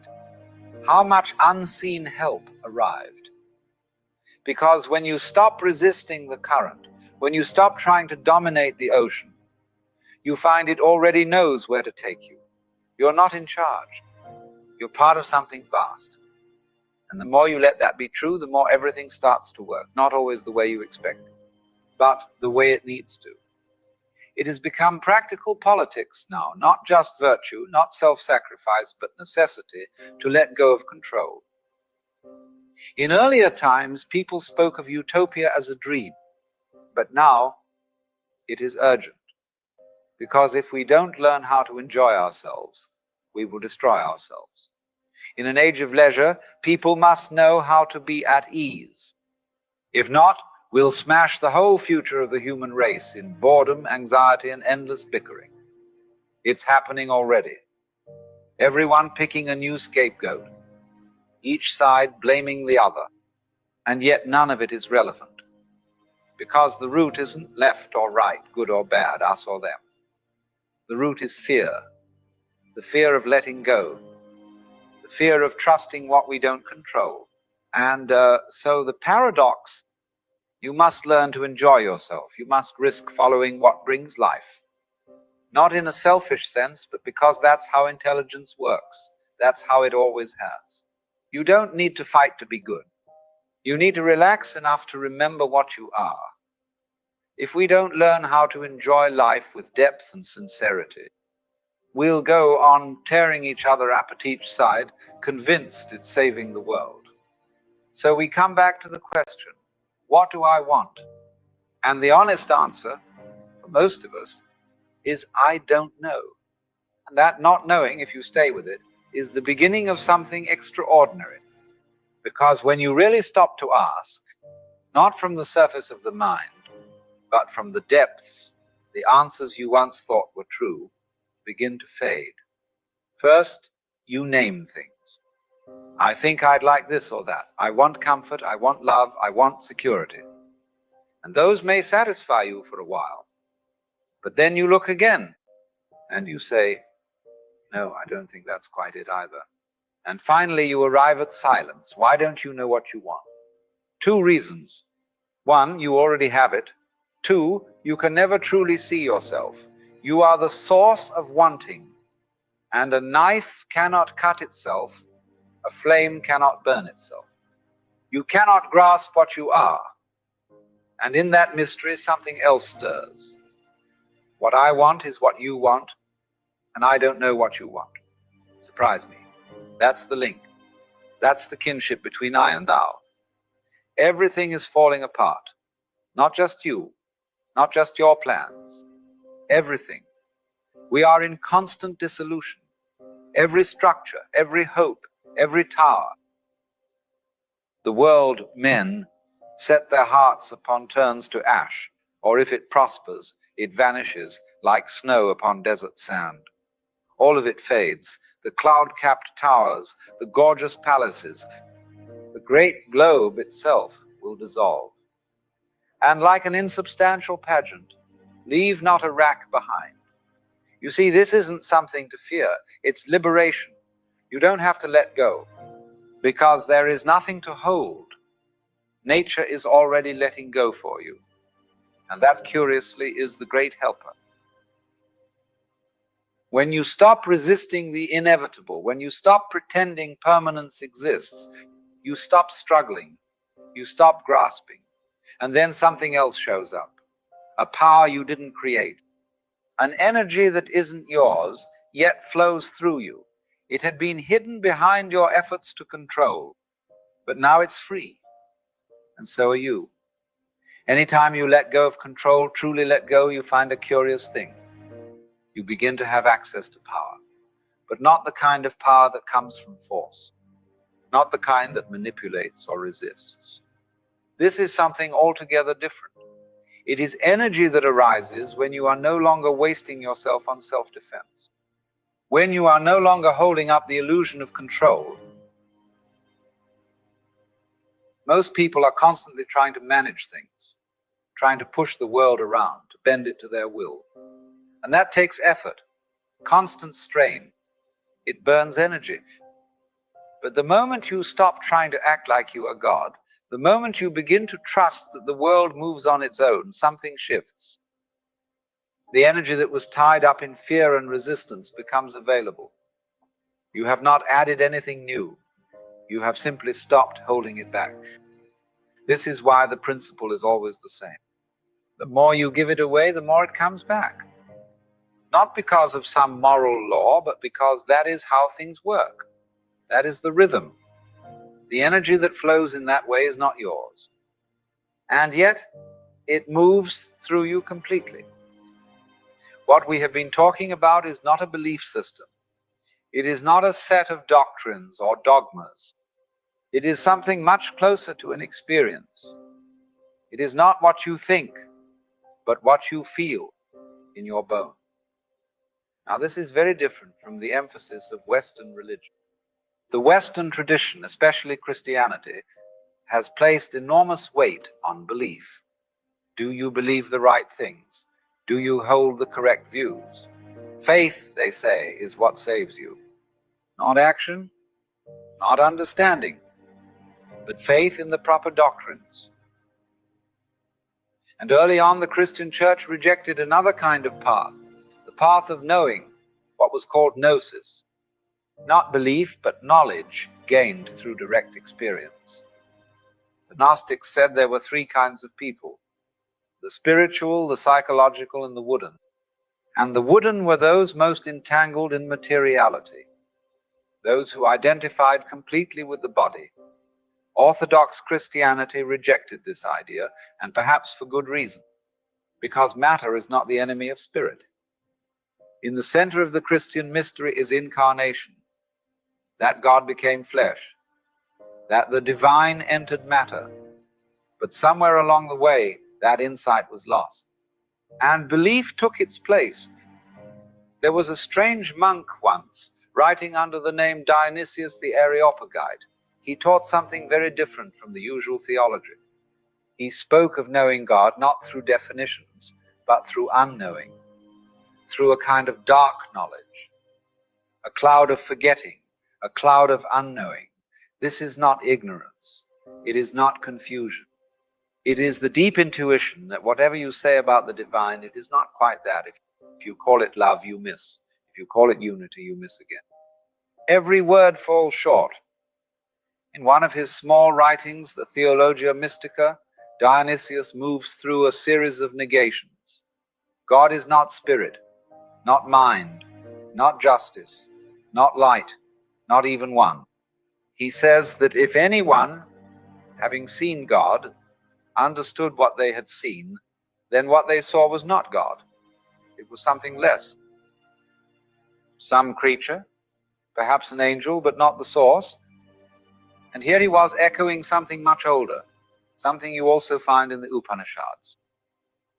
How much unseen help arrived. Because when you stop resisting the current, when you stop trying to dominate the ocean, you find it already knows where to take you. You're not in charge. You're part of something vast. And the more you let that be true, the more everything starts to work. Not always the way you expect it, but the way it needs to. It has become practical politics now, not just virtue, not self-sacrifice, but necessity to let go of control. In earlier times, people spoke of utopia as a dream, but now it is urgent. Because if we don't learn how to enjoy ourselves, we will destroy ourselves. In an age of leisure, people must know how to be at ease. If not, we'll smash the whole future of the human race in boredom, anxiety, and endless bickering. It's happening already. Everyone picking a new scapegoat, each side blaming the other, and yet none of it is relevant. Because the root isn't left or right, good or bad, us or them. The root is fear, the fear of letting go, the fear of trusting what we don't control. And so the paradox, you must learn to enjoy yourself. You must risk following what brings life. Not in a selfish sense, but because that's how intelligence works. That's how it always has. You don't need to fight to be good. You need to relax enough to remember what you are. If we don't learn how to enjoy life with depth and sincerity, we'll go on tearing each other up at each side, convinced it's saving the world. So we come back to the question, what do I want? And the honest answer, for most of us, is I don't know. And that not knowing, if you stay with it, is the beginning of something extraordinary. Because when you really stop to ask, not from the surface of the mind, but from the depths, the answers you once thought were true begin to fade. First, you name things. I think I'd like this or that. I want comfort, I want love, I want security. And those may satisfy you for a while. But then you look again, and you say, no, I don't think that's quite it either. And finally you arrive at silence. Why don't you know what you want? 2 reasons. 1, you already have it. 2, you can never truly see yourself. You are the source of wanting, and a knife cannot cut itself, a flame cannot burn itself. You cannot grasp what you are, and in that mystery something else stirs. What I want is what you want, and I don't know what you want. Surprise me. That's the link. That's the kinship between I and thou. Everything is falling apart. Not just you, not just your plans. Everything. We are in constant dissolution. Every structure, every hope, every tower. The world men set their hearts upon turns to ash, or if it prospers, it vanishes like snow upon desert sand. All of it fades. The cloud-capped towers, the gorgeous palaces, the great globe itself will dissolve. And like an insubstantial pageant, leave not a rack behind. You see, this isn't something to fear. It's liberation. You don't have to let go, because there is nothing to hold. Nature is already letting go for you. And that, curiously, is the great helper. When you stop resisting the inevitable, when you stop pretending permanence exists, you stop struggling, you stop grasping, and then something else shows up. A power you didn't create. An energy that isn't yours, yet flows through you. It had been hidden behind your efforts to control, but now it's free. And so are you. Anytime you let go of control, truly let go, you find a curious thing. You begin to have access to power, but not the kind of power that comes from force, not the kind that manipulates or resists. This is something altogether different. It is energy that arises when you are no longer wasting yourself on self-defense, when you are no longer holding up the illusion of control. Most people are constantly trying to manage things, trying to push the world around, to bend it to their will. And that takes effort, constant strain. It burns energy. But the moment you stop trying to act like you are God, the moment you begin to trust that the world moves on its own, something shifts. The energy that was tied up in fear and resistance becomes available. You have not added anything new. You have simply stopped holding it back. This is why the principle is always the same. The more you give it away, the more it comes back. Not because of some moral law, but because that is how things work. That is the rhythm. The energy that flows in that way is not yours. And yet, it moves through you completely. What we have been talking about is not a belief system. It is not a set of doctrines or dogmas. It is something much closer to an experience. It is not what you think, but what you feel in your bone. Now, this is very different from the emphasis of Western religion. The Western tradition, especially Christianity, has placed enormous weight on belief. Do you believe the right things? Do you hold the correct views? Faith, they say, is what saves you. Not action, not understanding, but faith in the proper doctrines. And early on, the Christian church rejected another kind of path, the path of knowing, what was called gnosis. Not belief, but knowledge gained through direct experience. The Gnostics said there were three kinds of people: the spiritual, the psychological, and the wooden. And the wooden were those most entangled in materiality, those who identified completely with the body. Orthodox Christianity rejected this idea, and perhaps for good reason, because matter is not the enemy of spirit. In the center of the Christian mystery is incarnation, that God became flesh, that the divine entered matter. But somewhere along the way, that insight was lost, and belief took its place. There was a strange monk once, writing under the name Dionysius the Areopagite. He taught something very different from the usual theology. He spoke of knowing God not through definitions, but through unknowing, through a kind of dark knowledge, a cloud of forgetting, a cloud of unknowing. This is not ignorance. It is not confusion. It is the deep intuition that whatever you say about the divine, it is not quite that. If you call it love, you miss. If you call it unity, you miss again. Every word falls short. In one of his small writings, the Theologia Mystica, Dionysius moves through a series of negations. God is not spirit, not mind, not justice, not light, not even one. He says that if anyone, having seen God, understood what they had seen, then what they saw was not God. It was something less. Some creature, perhaps an angel, but not the source. And here he was echoing something much older, something you also find in the Upanishads.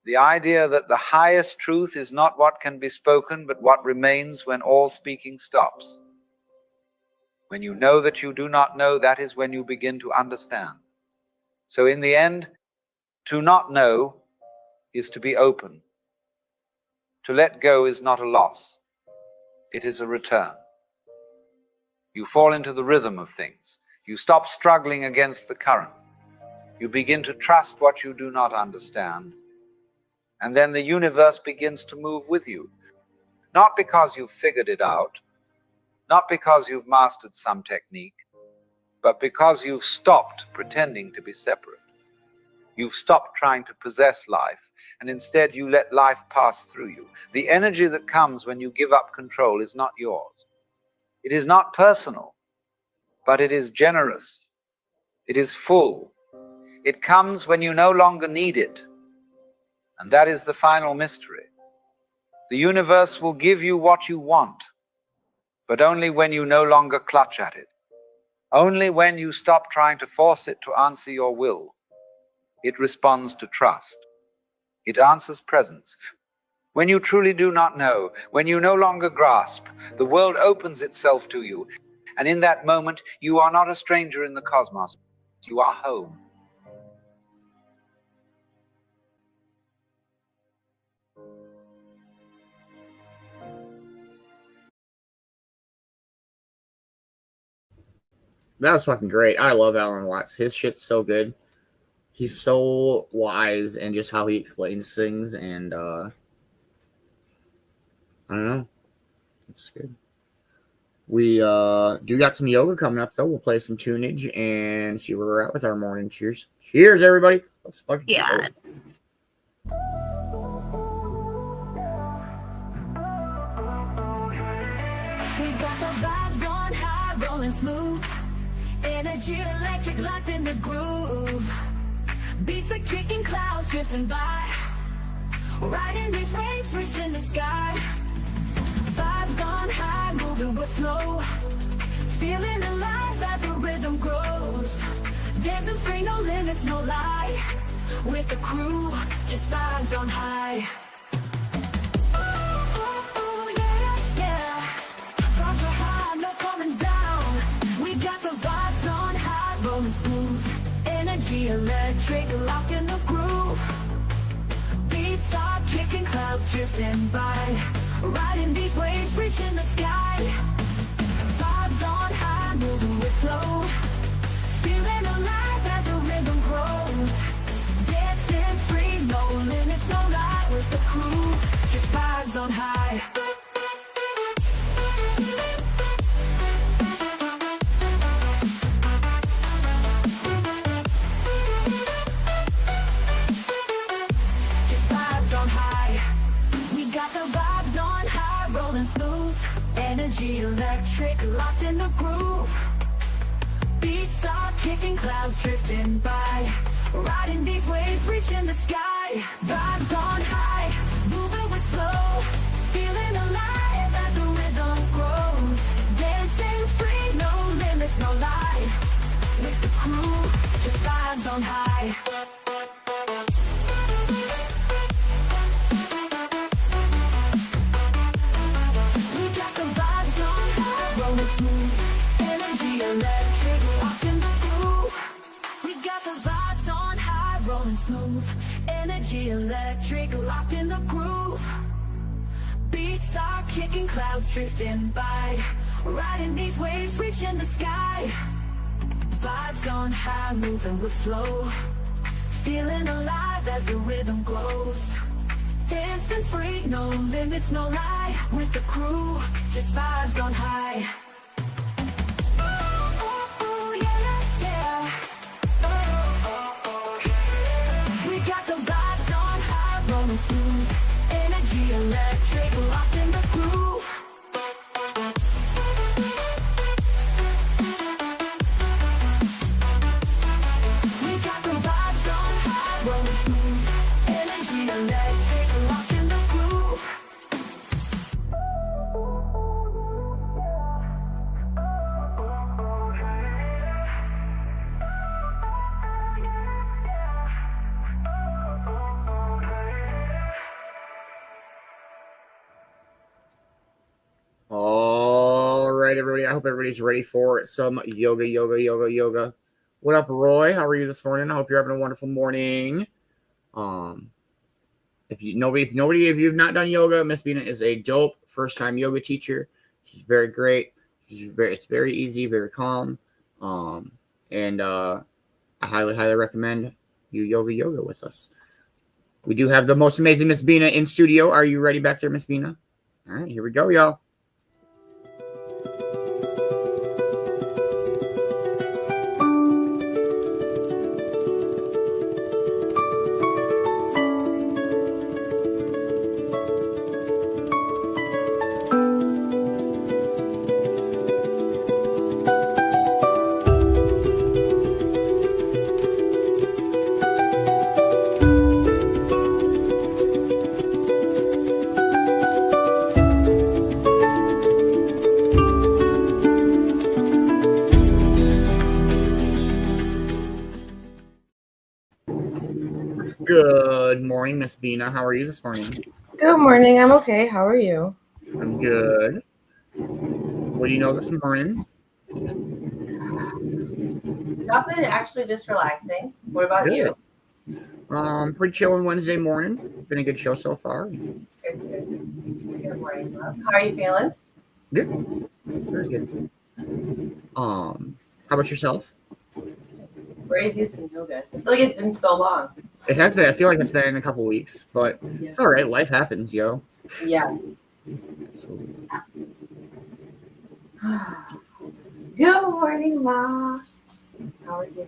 The idea that the highest truth is not what can be spoken, but what remains when all speaking stops. When you know that you do not know, that is when you begin to understand. So in the end, to not know is to be open. To let go is not a loss. It is a return. You fall into the rhythm of things. You stop struggling against the current. You begin to trust what you do not understand. And then the universe begins to move with you. Not because you've figured it out, not because you've mastered some technique, but because you've stopped pretending to be separate. You've stopped trying to possess life, and instead you let life pass through you. The energy that comes when you give up control is not yours. It is not personal, but it is generous. It is full. It comes when you no longer need it. And that is the final mystery. The universe will give you what you want, but only when you no longer clutch at it. Only when you stop trying to force it to answer your will. It responds to trust. It answers presence. When you truly do not know, when you no longer grasp, the world opens itself to you. And in that moment, you are not a stranger in the cosmos. You are home. That was fucking great. I love Alan Watts. His shit's so good. He's so wise in just how he explains things, and I don't know. It's good. We do got some yoga coming up, though. We'll play some tunage and see where we're at with our morning. Cheers. Cheers, everybody. Let's fucking Yeah. go. We got the vibes on high, rolling smooth. Energy electric, locked in the groove. Beats are kicking, clouds drifting by. Riding these waves, reaching the sky. Vibes on high. high, moving with flow. Feeling alive as the rhythm grows. Dancing free, no limits, no lie. With the crew, just vibes on high. Oh, yeah, yeah. Vibes are high, no coming down. We got the vibes on high, rolling smooth. Energy electric, locked in the groove. Beats are kicking, clouds drifting by. Riding these waves, reaching the sky. Vibes on high, moving with flow. Feeling alive as the rhythm grows. Dancing free, no limits, no lie. With the crew, just vibes on high. Just vibes on high. We got the vibes on high, rolling smooth. Energy electric, locked in the groove. Beats are kicking, clouds drifting by. Riding these waves, reaching the sky. Vibes on high, moving with flow. Feeling alive as the rhythm grows. Dancing free, no limits, no lie. With the crew, just vibes on high. We got the vibes on high, rolling smooth. Energy electric, locked in the groove. We got the vibes on high, rolling smooth. Energy electric, locked in the groove. Beats are kicking, clouds drifting by. Riding these waves, reaching the sky. Vibes on high, moving with flow. Feeling alive as the rhythm grows. Dancing free, no limits, no lie. With the crew, just vibes on high. Oh, yeah, yeah. We got the vibes on high, rolling smooth. Energy electric, locked in the groove. We got the vibes on high, rolling smooth. Energy electric, locked in the groove. All right, everybody. I hope everybody's ready for some yoga. What up, Roy? How are you this morning? I hope you're having a wonderful morning. If you've not done yoga, Miss Beana is a dope first-time yoga teacher. She's very great. It's very easy, very calm. And I highly recommend you yoga with us. We do have the most amazing Miss Beana in studio. Are you ready back there, Miss Beana? All right, here we go, y'all. Good morning, Miss Beana. How are you this morning? Good morning. I'm okay. How are you? I'm good. What do you know this morning? Nothing. Actually, just relaxing. What about Good. you? Pretty chilling Wednesday morning. Been a good show so far. Good. Good morning, love. How are you feeling? Good. Very good. How about yourself? Ready to do some yoga. I feel like it's been so long. It has been. I feel like it's been a couple weeks, but it's all right. Life happens, yo. Yes. Absolutely. Good morning, Ma. How are you?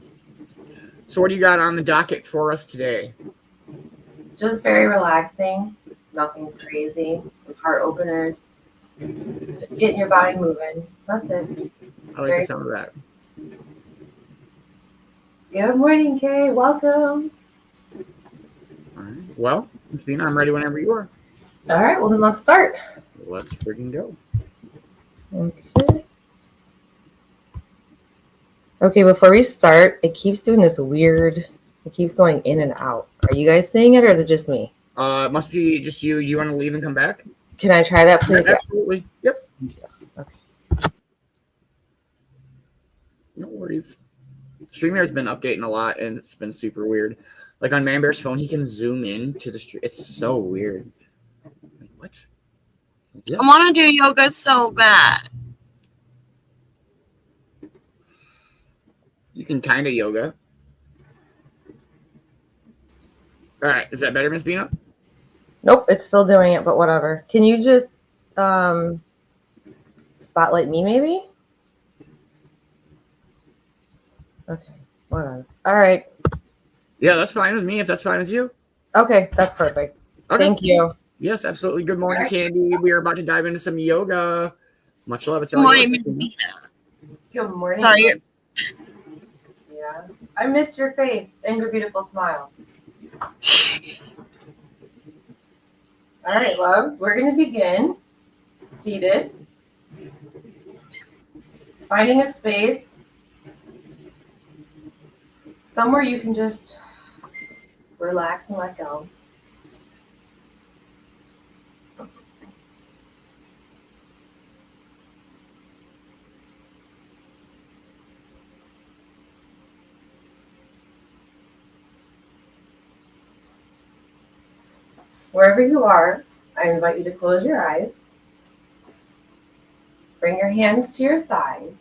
So, what do you got on the docket for us today? Just very relaxing. Nothing crazy. Some heart openers. Just getting your body moving. That's it. I like the sound of that. Good morning, Kay. Welcome. All right. Well, Miss Beana, I'm ready whenever you are. All right. Well, then let's start. Let's freaking go. Okay. Okay, before we start, it keeps doing this weird, it keeps going in and out. Are you guys seeing it or is it just me? It must be just you. You want to leave and come back? Can I try that, please? Absolutely. Yep. Okay. No worries. StreamYard's been updating a lot, and it's been super weird. Like on Man Bear's phone, he can zoom in to the stream. It's so weird. Like, what? Yeah. I want to do yoga so bad. You can kind of yoga. All right. Is that better, Miss Bina? Nope, it's still doing it, but whatever. Can you just spotlight me, maybe? Okay, what else? All right. Yeah, that's fine with me if that's fine with you. Okay, that's perfect. Okay. Thank you. Yes, absolutely. Good morning, Candy. We are about to dive into some yoga. Much love. It's Good morning, Miss Bina. Good morning. Sorry. Yeah, I missed your face and your beautiful smile. All right, loves, we're going to begin seated, finding a space somewhere you can just relax and let go. Wherever you are, I invite you to close your eyes. Bring your hands to your thighs.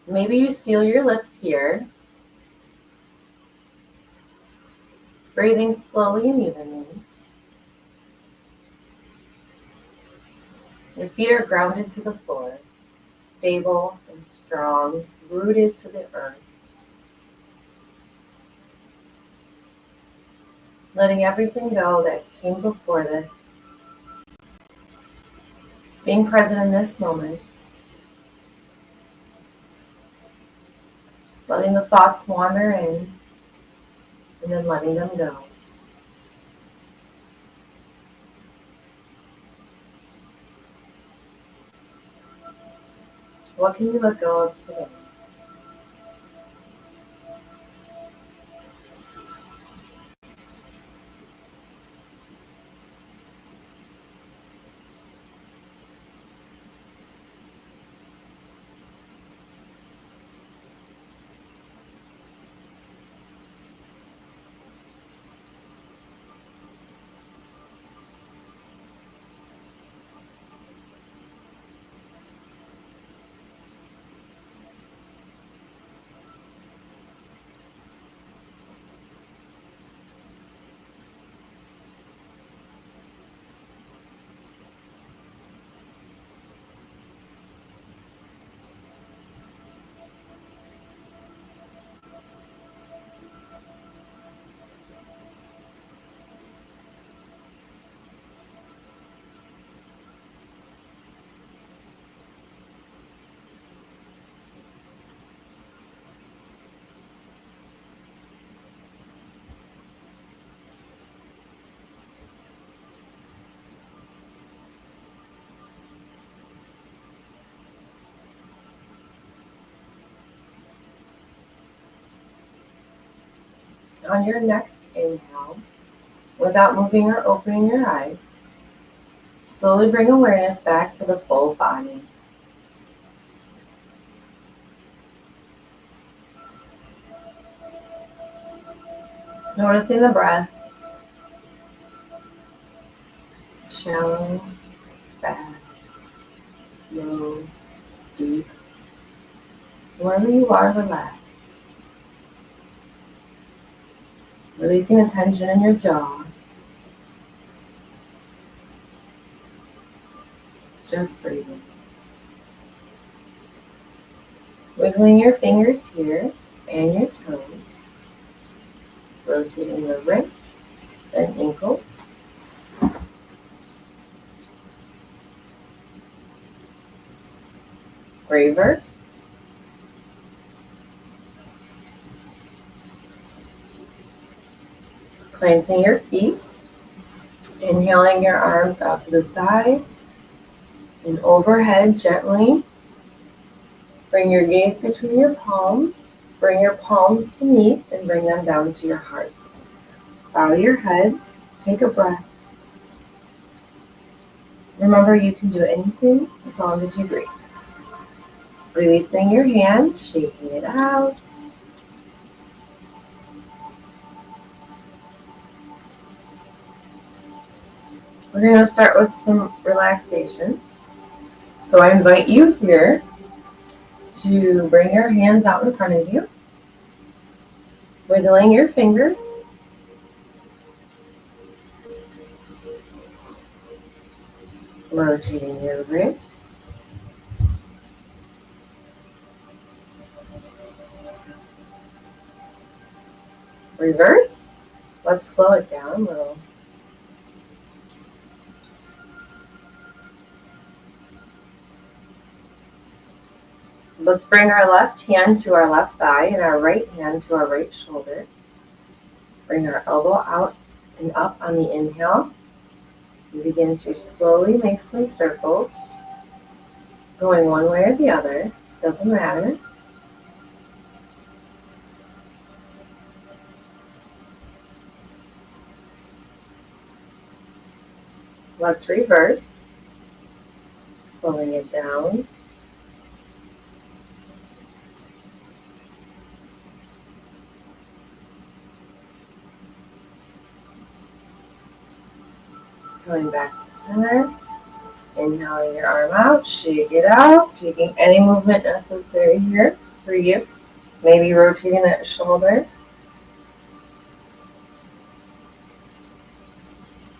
Maybe you seal your lips here. Breathing slowly and evenly. Your feet are grounded to the floor, stable and strong, rooted to the earth. Letting everything go that came before this. Being present in this moment. Letting the thoughts wander in, and then letting them go. What can you let go of today? On your next inhale, without moving or opening your eyes, slowly bring awareness back to the full body. Noticing the breath. Shallow, fast, slow, deep. Wherever you are, relax. Releasing the tension in your jaw. Just breathing. Wiggling your fingers here and your toes. Rotating the wrists and ankles. Reverse. Planting your feet. Inhaling your arms out to the side And overhead gently. Bring your gaze between your palms. Bring your palms to meet and bring them down to your heart. Bow your head. Take a breath. Remember, you can do anything as long as you breathe. Releasing your hands, shaking it out. We're going to start with some relaxation. So I invite you here to bring your hands out in front of you, wiggling your fingers. Rotating your wrists. Reverse. Let's slow it down a little. Let's bring our left hand to our left thigh and our right hand to our right shoulder. Bring our elbow out and up on the inhale. And begin to slowly make some circles, going one way or the other, doesn't matter. Let's reverse, slowing it down. Coming back to center, inhaling your arm out, shake it out, taking any movement necessary here for you. Maybe rotating that shoulder.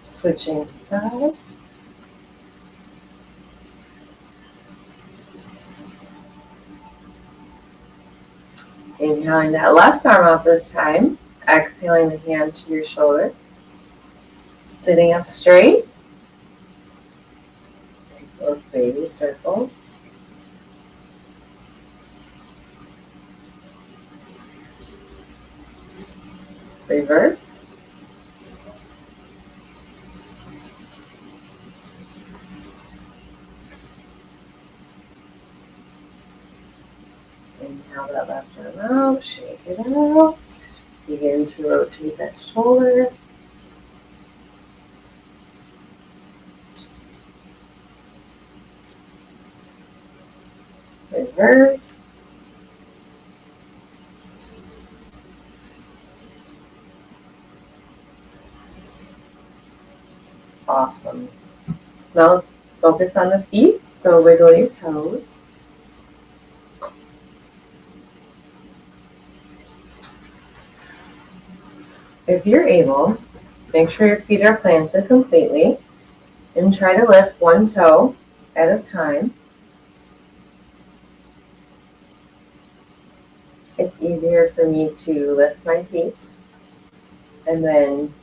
Switching sides. Inhaling that left arm out this time, exhaling the hand to your shoulder. Sitting up straight. Take those baby circles. Reverse. Inhale that left arm out, shake it out. Begin to rotate that shoulder. Reverse. Awesome. Now let's focus on the feet. So wiggle your toes. If you're able, make sure your feet are planted completely and try to lift one toe at a time. It's easier for me to lift my feet and then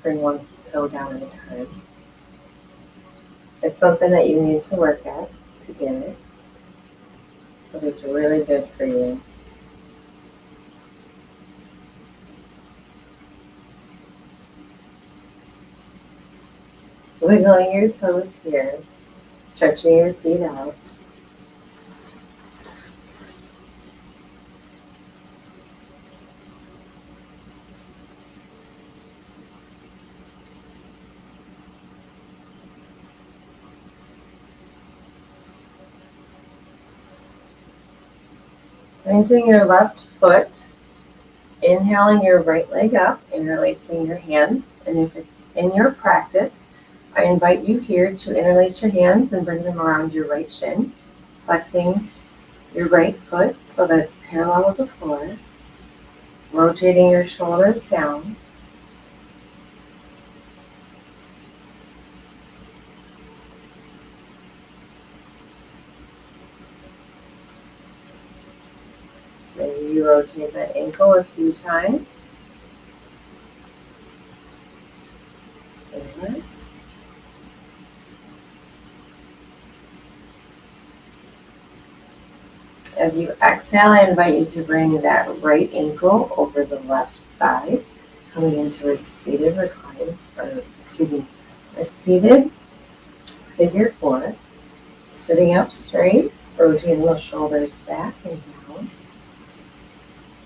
bring one toe down at a time. It's something that you need to work at to get it, but it's really good for you. Wiggling your toes here, stretching your feet out. Planting your left foot, inhaling your right leg up, interlacing your hands. And if it's in your practice, I invite you here to interlace your hands and bring them around your right shin, flexing your right foot so that it's parallel with the floor, rotating your shoulders down. Maybe you rotate that ankle a few times. Inwards. As you exhale, I invite you to bring that right ankle over the left thigh, coming into a seated recline, or excuse me, a seated figure 4. Sitting up straight, rotating the shoulders back and down.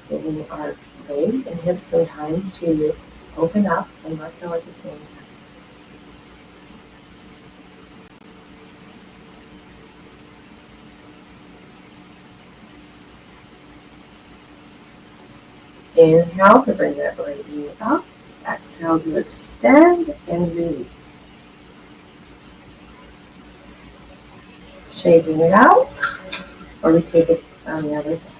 Giving our leg and hips some time to open up and let go at the same time. Inhale to bring that right knee up. Exhale to extend and release. Shaking it out, or we take it on the other side.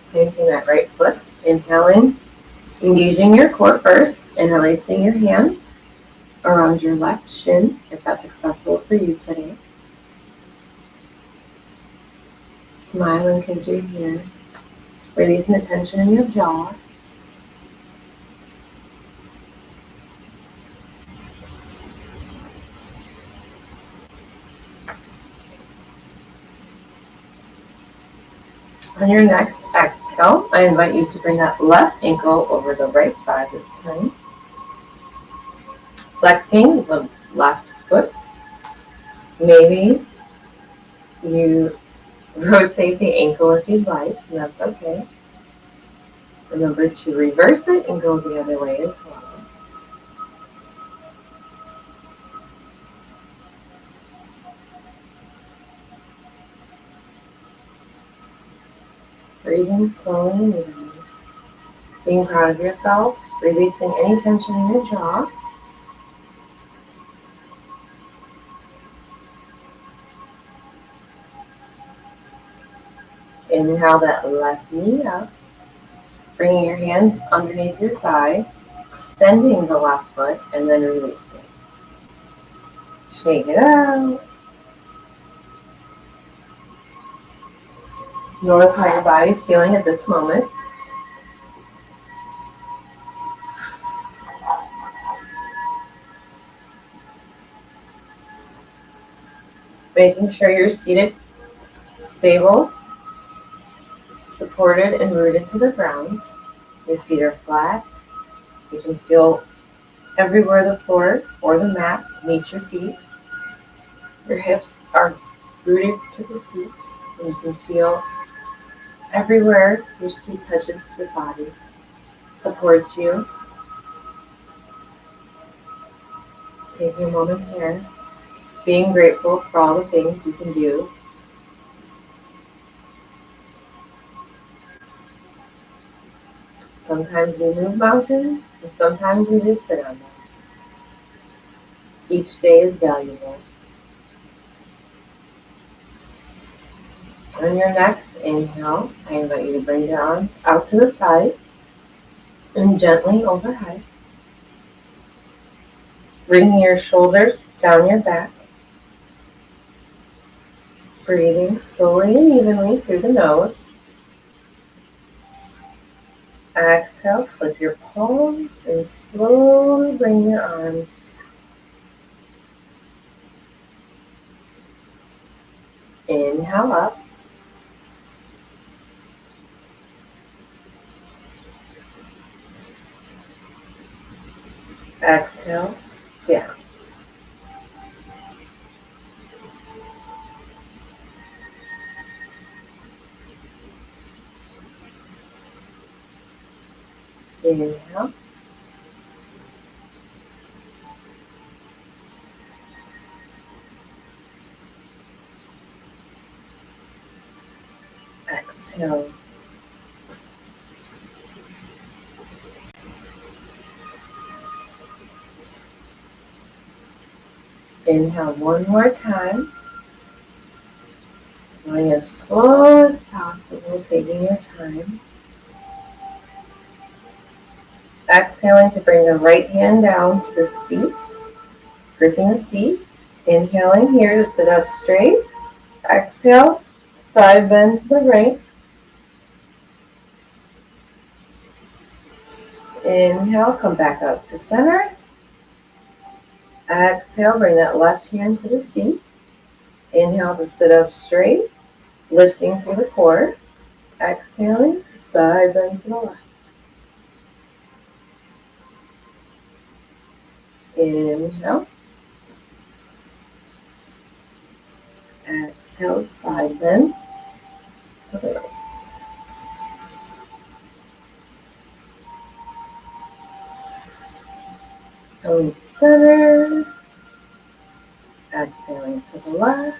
Planting that right foot, inhaling, engaging your core first, interlacing your hands around your left shin, if that's accessible for you today. Smiling because you're here. Releasing the tension in your jaw. On your next exhale, I invite you to bring that left ankle over the right thigh this time. Flexing the left foot. Maybe you rotate the ankle if you'd like, and that's okay. Remember to reverse it and go the other way as well. Breathing slowly and evenly. Being proud of yourself, releasing any tension in your jaw. Inhale that left knee up, bringing your hands underneath your thigh, extending the left foot, and then releasing. Shake it out. Notice how your body's feeling at this moment. Making sure you're seated, stable, supported and rooted to the ground. Your feet are flat. You can feel everywhere the floor or the mat meets your feet. Your hips are rooted to the seat, and you can feel everywhere your seat touches your body, supports you. Taking a moment here, being grateful for all the things you can do. Sometimes we move mountains, and sometimes we just sit on them. Each day is valuable. On your next inhale, I invite you to bring your arms out to the side and gently overhead. Bring your shoulders down your back. Breathing slowly and evenly through the nose. Exhale, flip your palms and slowly bring your arms down. Inhale up. Exhale, down. Inhale. Exhale. Inhale one more time. Going as slow as possible, taking your time. Exhaling to bring the right hand down to the seat, gripping the seat. Inhaling here to sit up straight. Exhale, side bend to the right. Inhale, come back up to center. Exhale, bring that left hand to the seat. Inhale to sit up straight, lifting through the core. Exhaling to side bend to the left. Inhale. Exhale, side bend to the right. Going to center. Exhaling to the left.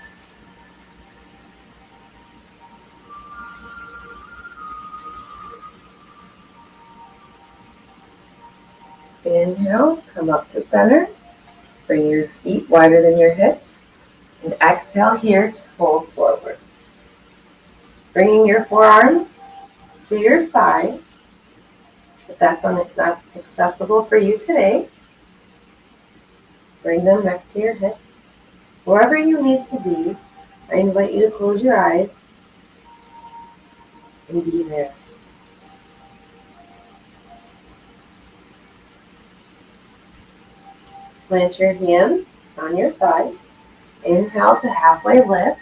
Inhale, come up to center. Bring your feet wider than your hips. And exhale here to fold forward. Bringing your forearms to your side. If that's not accessible for you today, bring them next to your hip. Wherever you need to be, I invite you to close your eyes and be there. Plant your hands on your thighs. Inhale to halfway lift.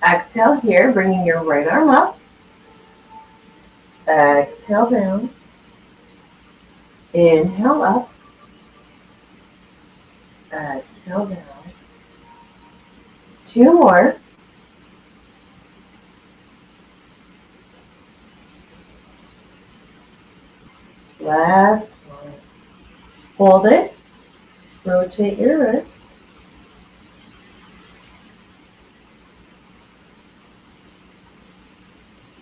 Exhale here, bringing your right arm up. Exhale down. Inhale up. Exhale down. 2 more. Last one. Hold it. Rotate your wrist.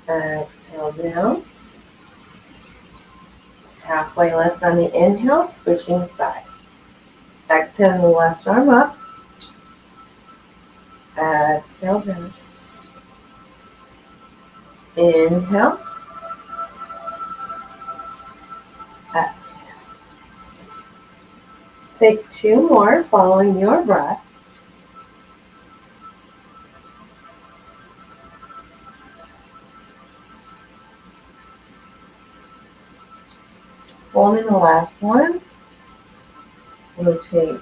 Exhale down. Halfway lift on the inhale, switching sides. Exhale the left arm up. Exhale down. Inhale. Exhale. Take 2 more following your breath. Holding the last one. Rotate.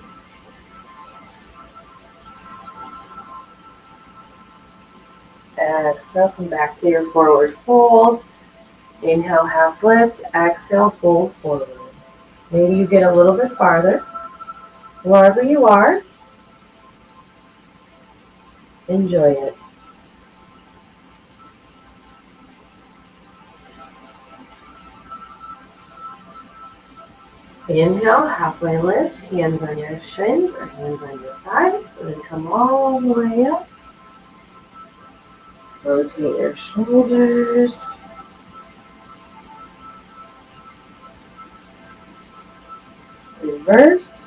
Exhale, come back to your forward fold. Inhale, half lift. Exhale, fold forward. Maybe you get a little bit farther. Wherever you are, enjoy it. Inhale, halfway lift, hands on your shins or hands on your thighs, and then come all the way up. Rotate your shoulders. Reverse.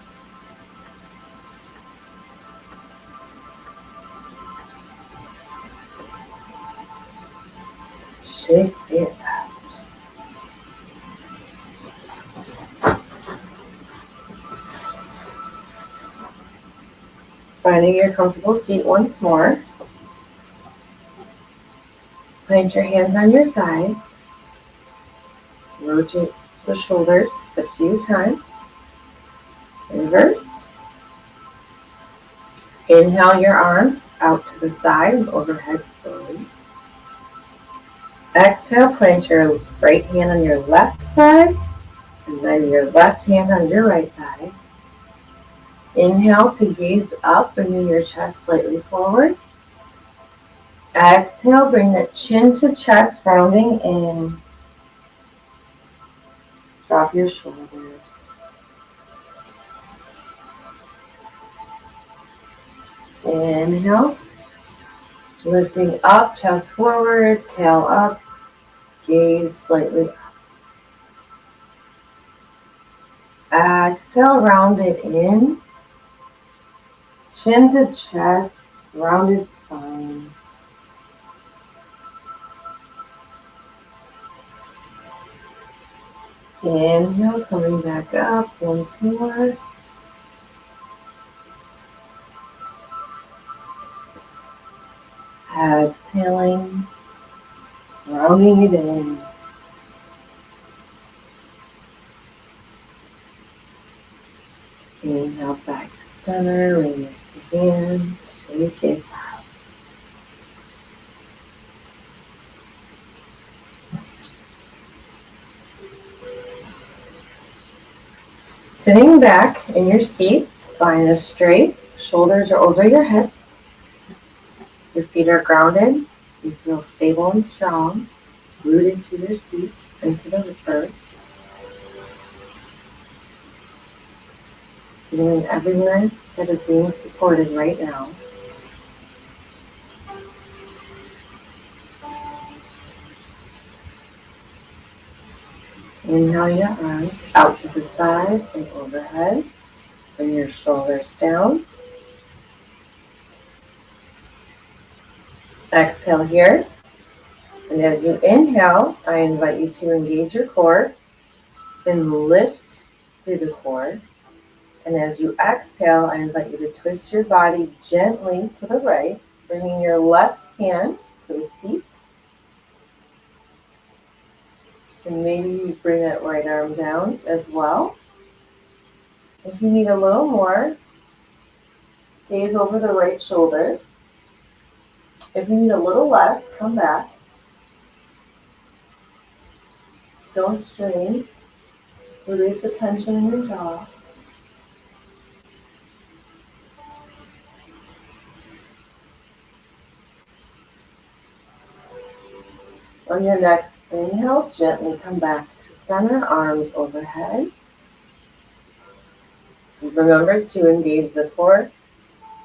Shake it out. Finding your comfortable seat once more. Plant your hands on your thighs. Rotate the shoulders a few times. Reverse. Inhale your arms out to the side and overhead slowly. Exhale, plant your right hand on your left thigh and then your left hand on your right thigh. Inhale to gaze up, bringing your chest slightly forward. Exhale, bring the chin to chest, rounding in. Drop your shoulders. Inhale. Lifting up, chest forward, tail up, gaze slightly up. Exhale, round it in. Chin to chest, rounded spine. Inhale, coming back up once more. Exhaling, rounding it in. Inhale back to center, release the hands, shake it out. Sitting back in your seat, spine is straight, shoulders are over your hips. Your feet are grounded. You feel stable and strong, rooted to your seat and to the earth. Feeling everywhere that is being supported right now. Inhale your arms out to the side and overhead. Bring your shoulders down. Exhale here. And as you inhale, I invite you to engage your core and lift through the core. And as you exhale, I invite you to twist your body gently to the right, bringing your left hand to the seat. And maybe you bring that right arm down as well. If you need a little more, gaze over the right shoulder. If you need a little less, come back. Don't strain. Release the tension in your jaw. On your next inhale, gently come back to center, arms overhead. Remember to engage the core,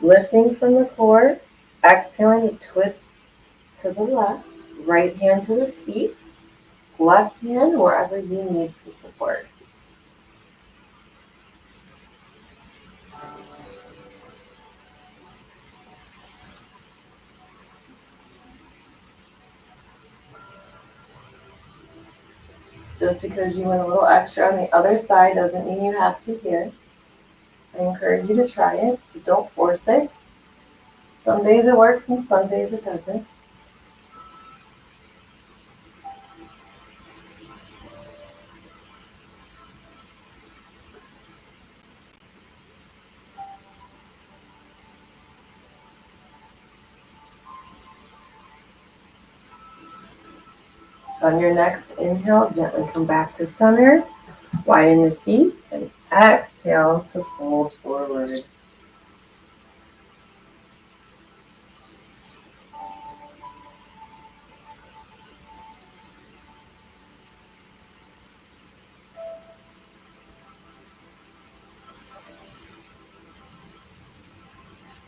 lifting from the core, exhaling to twist to the left, right hand to the seat, left hand wherever you need for support. Just because you went a little extra on the other side doesn't mean you have to here. I encourage you to try it, but don't force it. Some days it works and some days it doesn't. On your next inhale, gently come back to center, widen the feet, and exhale to fold forward.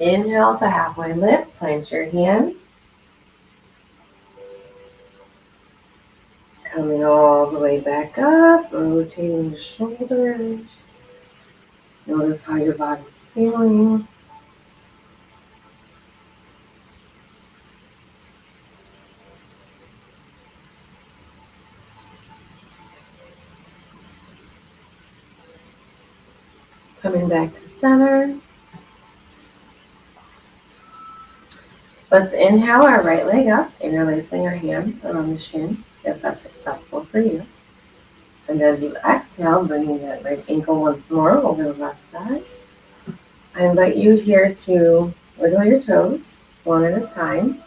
Inhale to halfway lift, plant your hands. Coming all the way back up, rotating the shoulders. Notice how your body's feeling. Coming back to center. Let's inhale our right leg up, interlacing our hands around the shin, if that's accessible for you. And as you exhale, bringing that right ankle once more over the left thigh. I invite you here to wiggle your toes one at a time.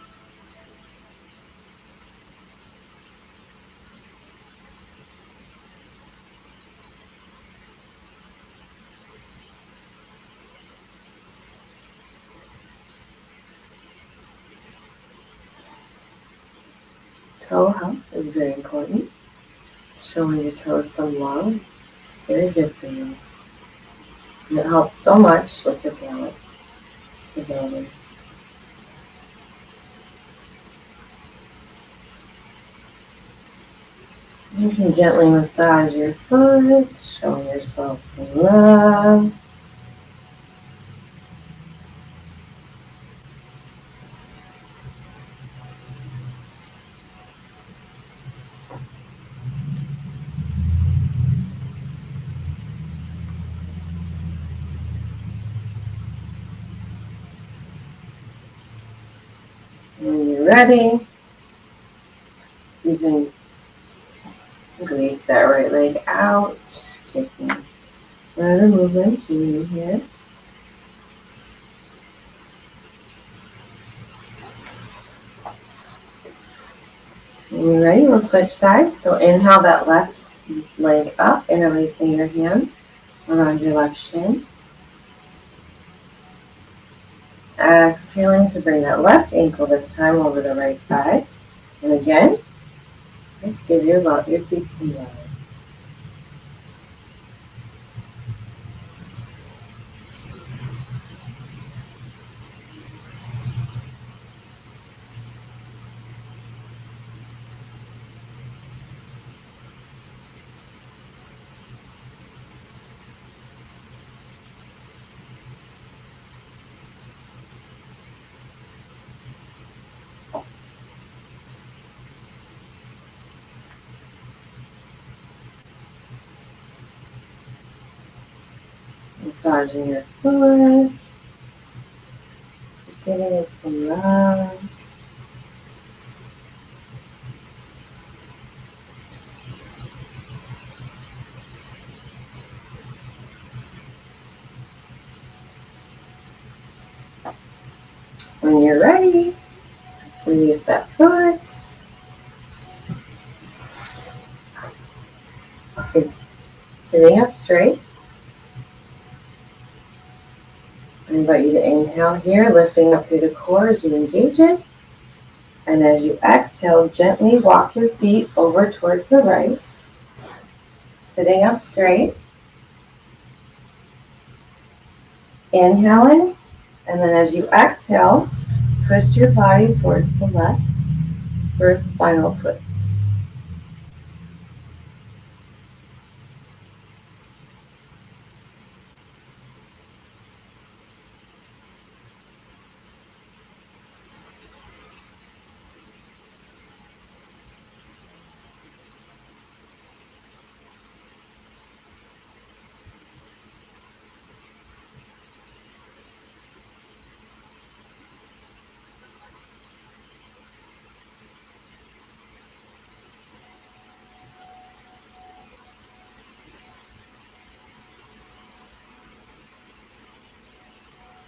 Toe health is very important. Showing your toes some love, very good for you. And it helps so much with your balance, stability. You can gently massage your foot, showing yourself some love. When you're ready, you can release that right leg out, taking another movement to you here. When you're ready, we'll switch sides. So inhale that left leg up, interlacing your hands. around your left shin. Exhaling to bring that left ankle this time over the right thigh. And again, just give your feet some love. Massaging your foot. Just giving it some love. When you're ready, release that foot. Okay. Sitting up straight. I invite you to inhale here, lifting up through the core as you engage it. And as you exhale, gently walk your feet over towards the right. Sitting up straight. Inhaling. And then as you exhale, twist your body towards the left for a spinal twist.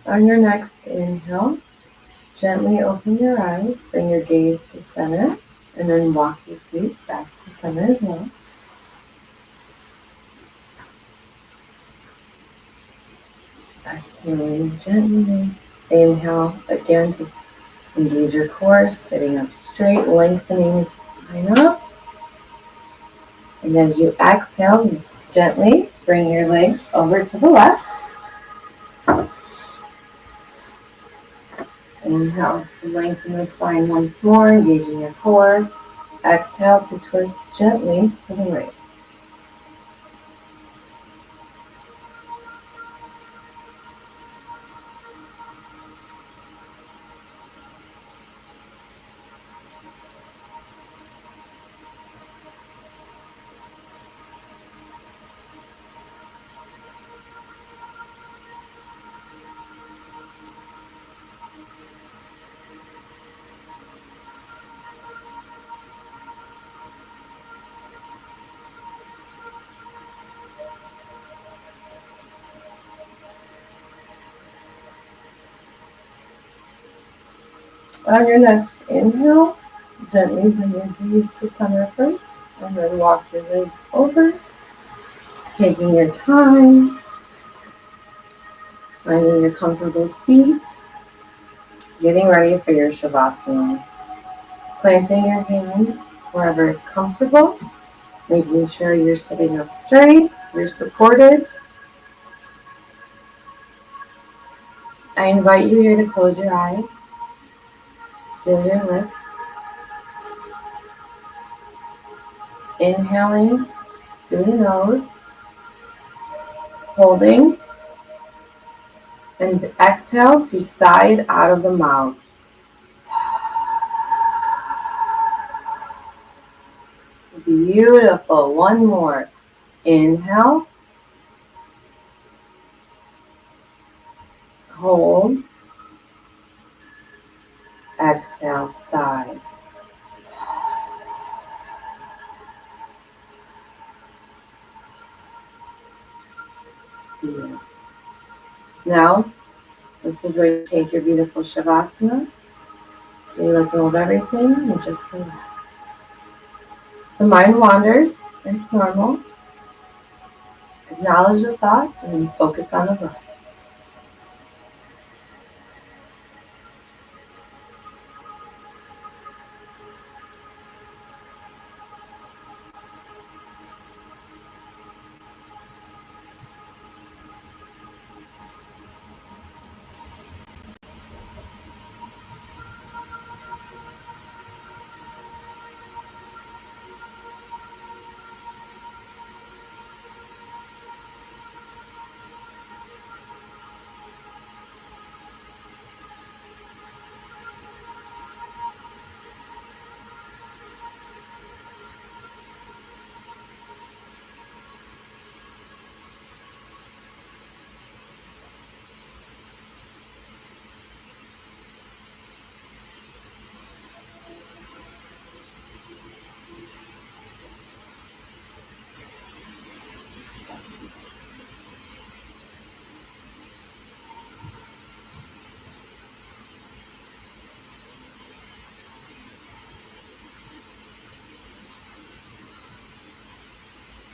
On your next inhale, gently open your eyes, bring your gaze to center, and then walk your feet back to center as well. Exhaling gently. Inhale again to engage your core, sitting up straight, lengthening the spine up. And as you exhale, gently bring your legs over to the left. Inhale to lengthen the spine once more, engaging your core. Exhale to twist gently to the right. On your next inhale, gently bring your gaze to center first, and then walk your legs over, taking your time, finding your comfortable seat, getting ready for your Shavasana. Planting your hands wherever is comfortable, making sure you're sitting up straight, you're supported. I invite you here to close your eyes. Seal your lips. Inhaling through the nose, holding, and exhale to side out of the mouth. Beautiful. One more. Inhale. Hold. Exhale, side. Yeah. Now, this is where you take your beautiful Shavasana. So you let go of everything and just relax. The mind wanders. It's normal. Acknowledge the thought and then focus on the breath.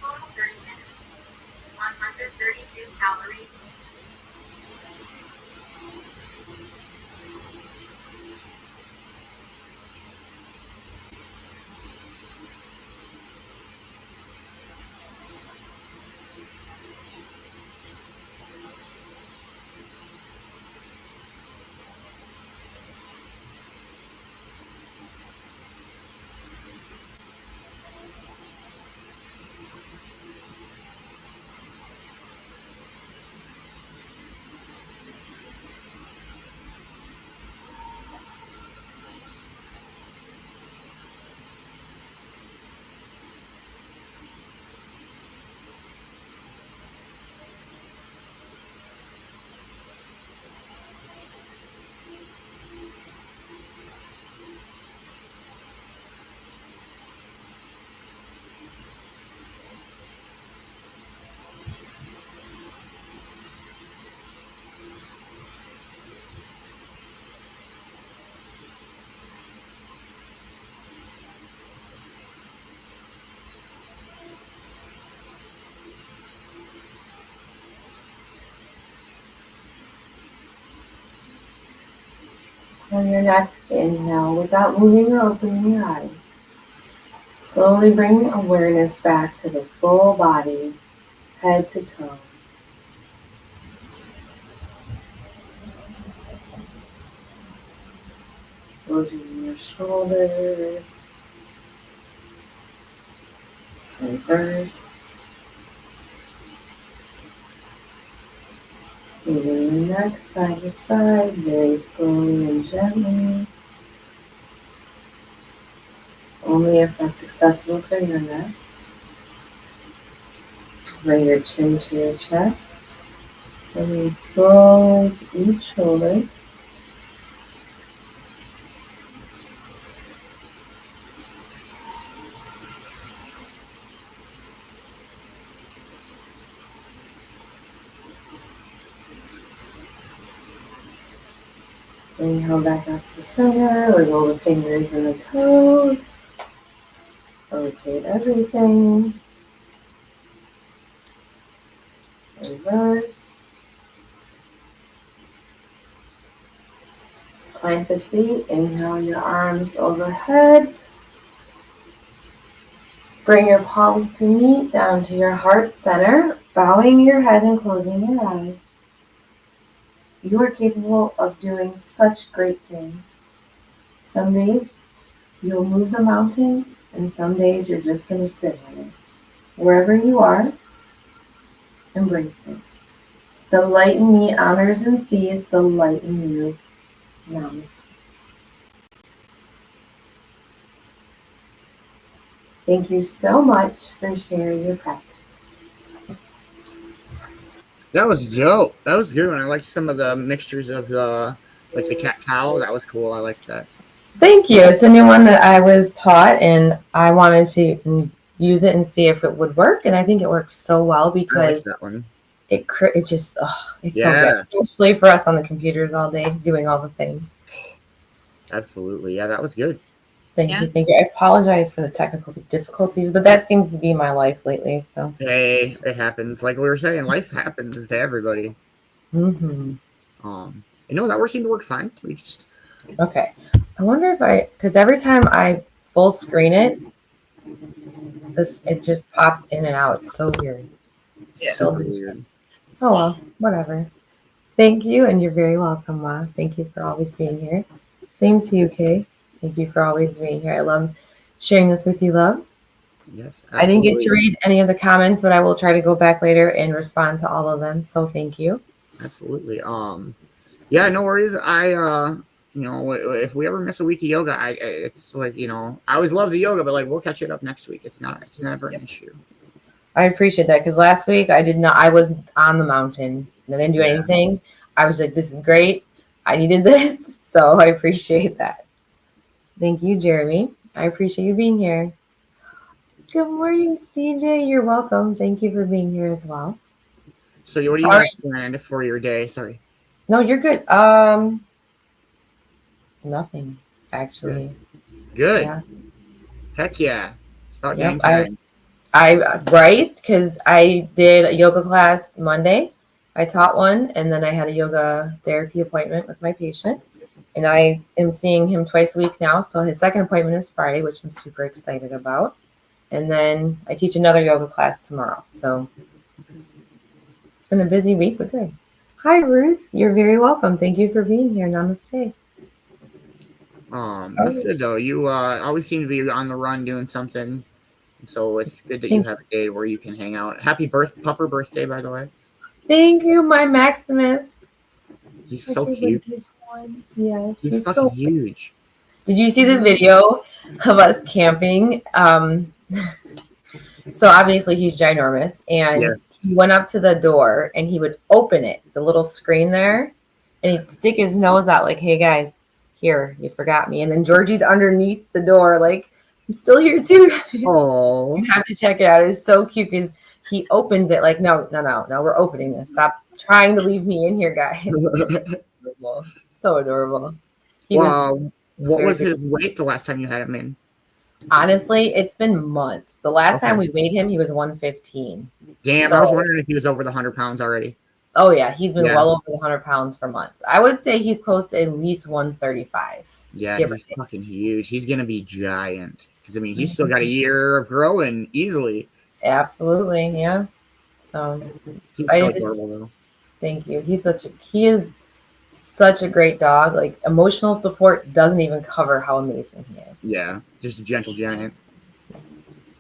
Total 30 minutes. 132 calories. On your next inhale, without moving or opening your eyes, slowly bring awareness back to the full body, head to toe. Closing your shoulders, reverse. Moving your neck side to side, very slowly and gently. Only if that's accessible for your neck. Bring your chin to your chest. Bring slowly to each shoulder. Inhale back up to center, wiggle the fingers and the toes. Rotate everything. Reverse. Plant the feet. Inhale your arms overhead. Bring your palms to meet down to your heart center, bowing your head and closing your eyes. You are capable of doing such great things. Some days you'll move the mountains, and some days you're just going to sit on it. Wherever you are, embrace it. The light in me honors and sees the light in you. Namaste. Thank you so much for sharing your practice. That was dope. That was good. I liked some of the mixtures of the cat-cow. That was cool. I liked that. Thank you. It's a new one that I was taught, and I wanted to use it and see if it would work. And I think it works so well because that one. It's just it's so good, especially for us on the computers all day doing all the things. Absolutely, yeah, that was good. Thank you. I apologize for the technical difficulties, but that seems to be my life lately. So Hey, it happens. Like we were saying, life happens to everybody. Mm-hmm. That we're seem to work fine. We just okay. I wonder if because every time I full screen it, it just pops in and out. It's so weird. Yeah. Super weird. Oh well, whatever. Thank you, and you're very welcome, Ma. Thank you for always being here. Same to you, Kay. Thank you for always being here. I love sharing this with you, loves. Yes, absolutely. I didn't get to read any of the comments, but I will try to go back later and respond to all of them. So thank you. Absolutely. Yeah, no worries. If we ever miss a week of yoga, it's like, I always love the yoga, but like we'll catch it up next week. It's never an issue. I appreciate that because last week I was on the mountain and I didn't do anything. I was like, this is great. I needed this. So I appreciate that. Thank you, Jeremy. I appreciate you being here. Good morning, CJ. You're welcome. Thank you for being here as well. So what do you have planned for your day? Sorry. No, you're good. Nothing, actually. Good. Yeah. Heck yeah. It's about Yep, time. Right, because I did a yoga class Monday. I taught one, and then I had a yoga therapy appointment with my patient. And I am seeing him twice a week now. So his second appointment is Friday, which I'm super excited about. And then I teach another yoga class tomorrow. So it's been a busy week, but good. Hi, Ruth. You're very welcome. Thank you for being here. Namaste. That's good though. You always seem to be on the run doing something. So it's good that you have a day where you can hang out. Happy pupper birthday, by the way. Thank you, my Maximus. He's so cute. Yeah, he's fucking huge. Did you see the video of us camping? So obviously he's ginormous, and he went up to the door and he would open it, the little screen there, and he'd stick his nose out like, "Hey guys, here, you forgot me." And then Georgie's underneath the door, like, "I'm still here too." Oh, you have to check it out. It's so cute because he opens it like, no, we're opening this. Stop trying to leave me in here, guys. So adorable. What was his weight the last time you had him in? Honestly, it's been months. The last time we weighed him, he was 115. Damn, I was wondering if he was over the 100 pounds already. Oh yeah, he's been well over the 100 pounds for months. I would say he's close to at least 135. Yeah, he's fucking huge. He's gonna be giant. Because he's still got a year of growing easily. Absolutely, yeah. So he's so adorable though. Thank you. He is such a great dog. Like, emotional support doesn't even cover how amazing he is. Yeah, just a gentle giant.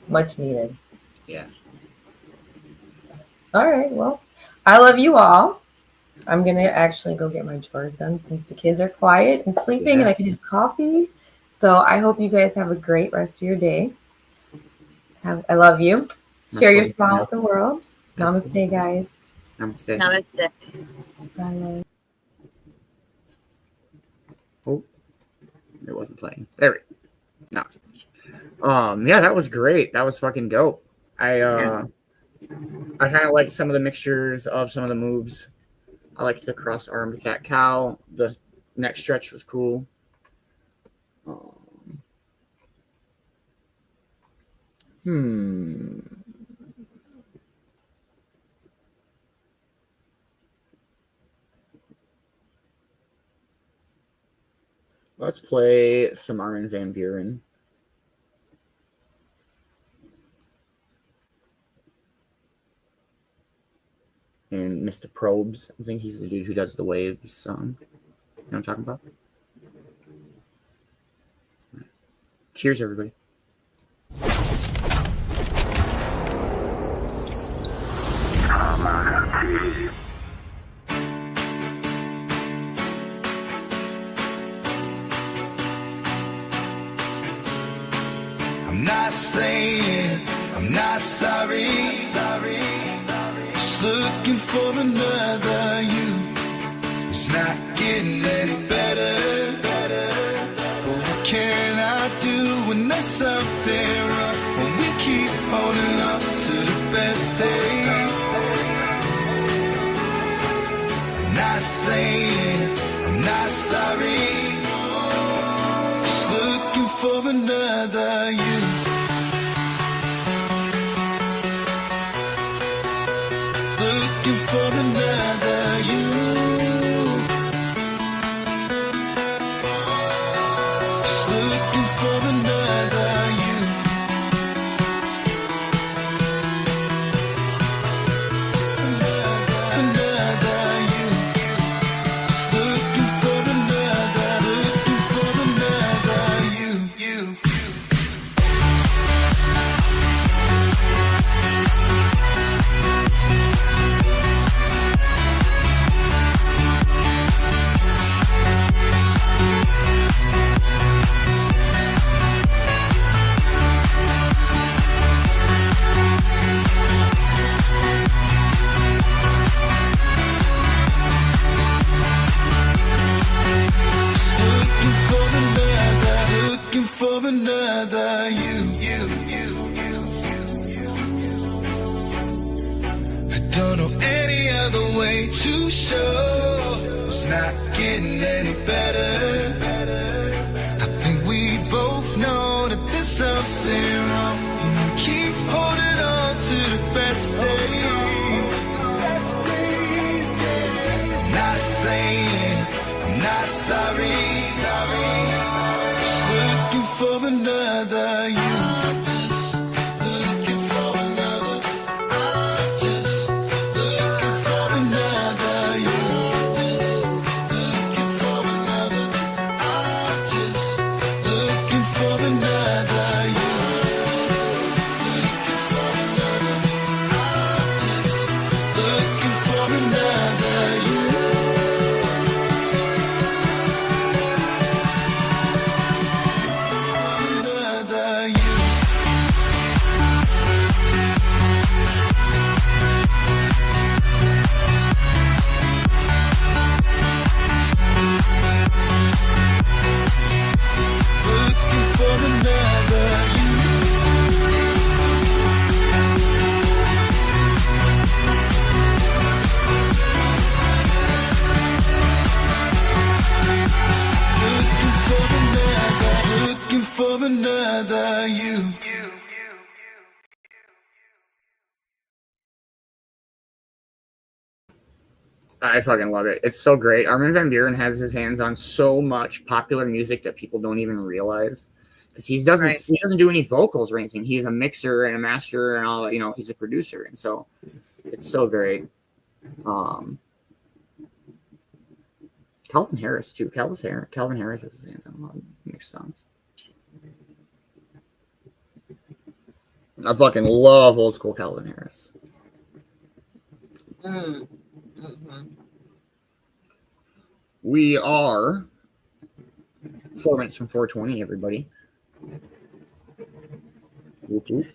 Much needed. Yeah. All right, well, I love you all. I'm going to actually go get my chores done since the kids are quiet and sleeping and I can have coffee. So I hope you guys have a great rest of your day. I love you. Share your smile with the world. Namaste, guys. Namaste. Namaste. Bye. Oh, it wasn't playing. There we go. No. Yeah, that was great. That was fucking dope. I kind of like some of the mixtures of some of the moves. I liked the cross-armed cat-cow. The neck stretch was cool. Let's play some Armin van Buren. And Mr. Probes. I think he's the dude who does the Waves song. You know what I'm talking about? Cheers, everybody. I'm not saying I'm not sorry. Just looking for another you. It's not getting any better. But what can I do when there's something wrong? When we keep holding on to the best days. I'm not saying I'm not sorry. Just looking for another you. Looking for another you. Just looking for another you. Another you. Just looking for another you. Looking for another you. I don't know any other way to show it's not getting any better. I think we both know that there's something wrong. And we keep holding on to the best days. Not saying I'm not sorry. Just looking for another you. Looking for another. Just looking for another you. Looking for another. Just looking for another you. Looking for another. Just looking for another you. Another you. Looking for another you. Looking for another you. I fucking love it. It's so great. Armin van Buuren has his hands on so much popular music that people don't even realize. Because he doesn't do any vocals or anything. He's a mixer and a master and all. He's a producer, and so it's so great. Calvin Harris too. Calvin Harris has his hands on a lot of mixed songs. I fucking love old school Calvin Harris. We are 4 minutes from 4:20, everybody. Whoop, whoop.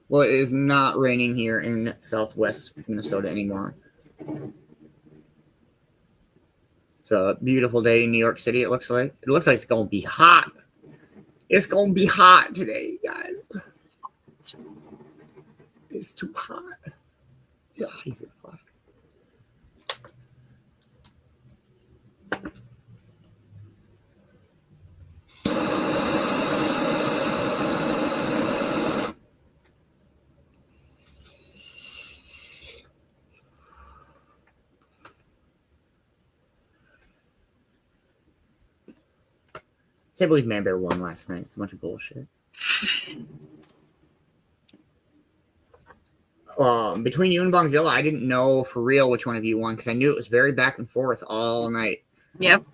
Well, it is not raining here in southwest Minnesota anymore. It's a beautiful day in New York City, it looks like. It looks like it's going to be hot. It's going to be hot today, guys. It's too hot. Yeah, you're hot. Can't believe Man Bear won last night. It's a bunch of bullshit. Between you and Bongzilla, I didn't know for real which one of you won because I knew it was very back and forth all night. Yep.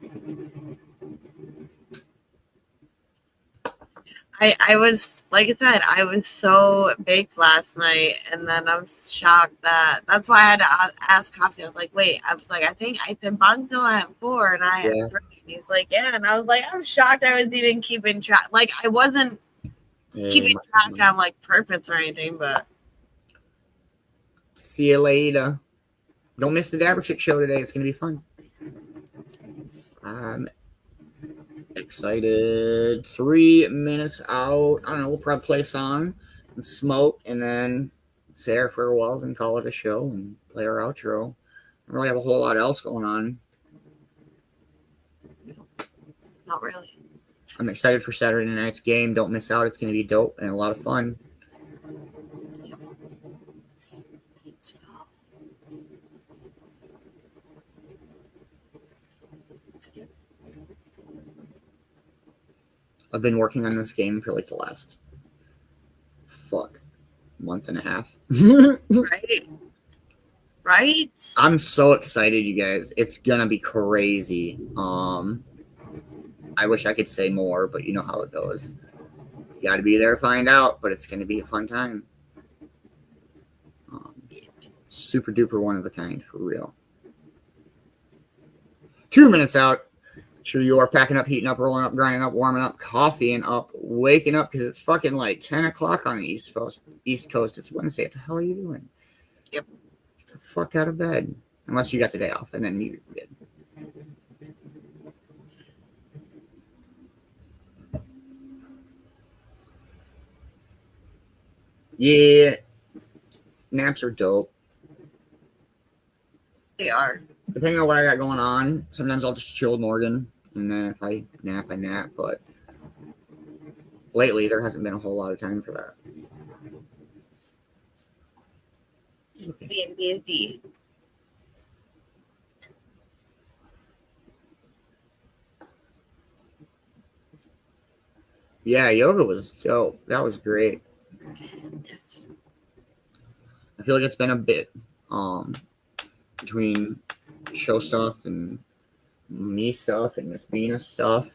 I was, like I said, I was so baked last night, and then I was shocked that's why I had to ask Coffee. I was like, wait, I said Bongzilla at 4, and I had 3. And he's like, yeah, and I was like, I'm shocked I was even keeping track. Like, I wasn't keeping track on, like, purpose or anything, but. See you later. Don't miss the Dabber Chick show today. It's going to be fun. I'm excited. 3 minutes out. I don't know. We'll probably play a song and smoke and then say our farewells and call it a show and play our outro. don't really have a whole lot else going on. Not really. I'm excited for Saturday night's game. Don't miss out. It's going to be dope and a lot of fun. Yep. So. I've been working on this game for like the last month and a half. Right. Right? I'm so excited, you guys. It's gonna be crazy. I wish I could say more, but you know how it goes. You gotta be there to find out, but it's gonna be a fun time. Super duper one of a kind, for real. 2 minutes out. Sure you are packing up, heating up, rolling up, grinding up, warming up, coffeeing up, waking up, because it's fucking like 10 o'clock on the East Coast. It's Wednesday. What the hell are you doing? Yep. Get the fuck out of bed. Unless you got the day off, and then you're good. Yeah. Naps are dope. They are. Depending on what I got going on, sometimes I'll just chill with Morgan, and then if I nap, I nap. But lately, there hasn't been a whole lot of time for that. It's being busy. Yeah, yoga was dope. That was great. Yes. I feel like it's been a bit between show stuff and me stuff and Miss Bina stuff.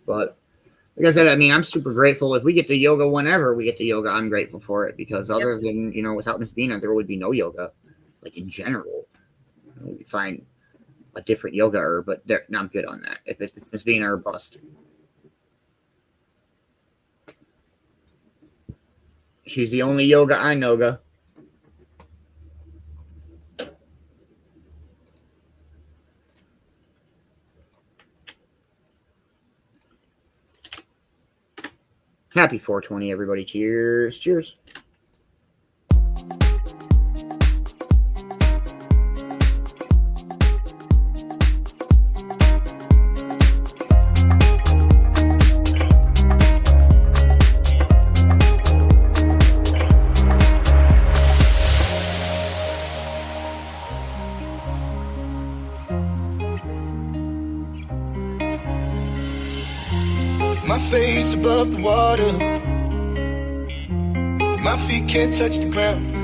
But like I said, I mean, I'm super grateful. If we get to yoga whenever we get to yoga, I'm grateful for it, because other than, you know, without Miss Bina, there would be no yoga, like in general. You know, we'd find a different yoga, but I'm good on that. If it's Miss Bina or bust. She's the only yoga I know-ga. Happy 420, everybody. Cheers. Cheers. My face above the water, my feet can't touch the ground,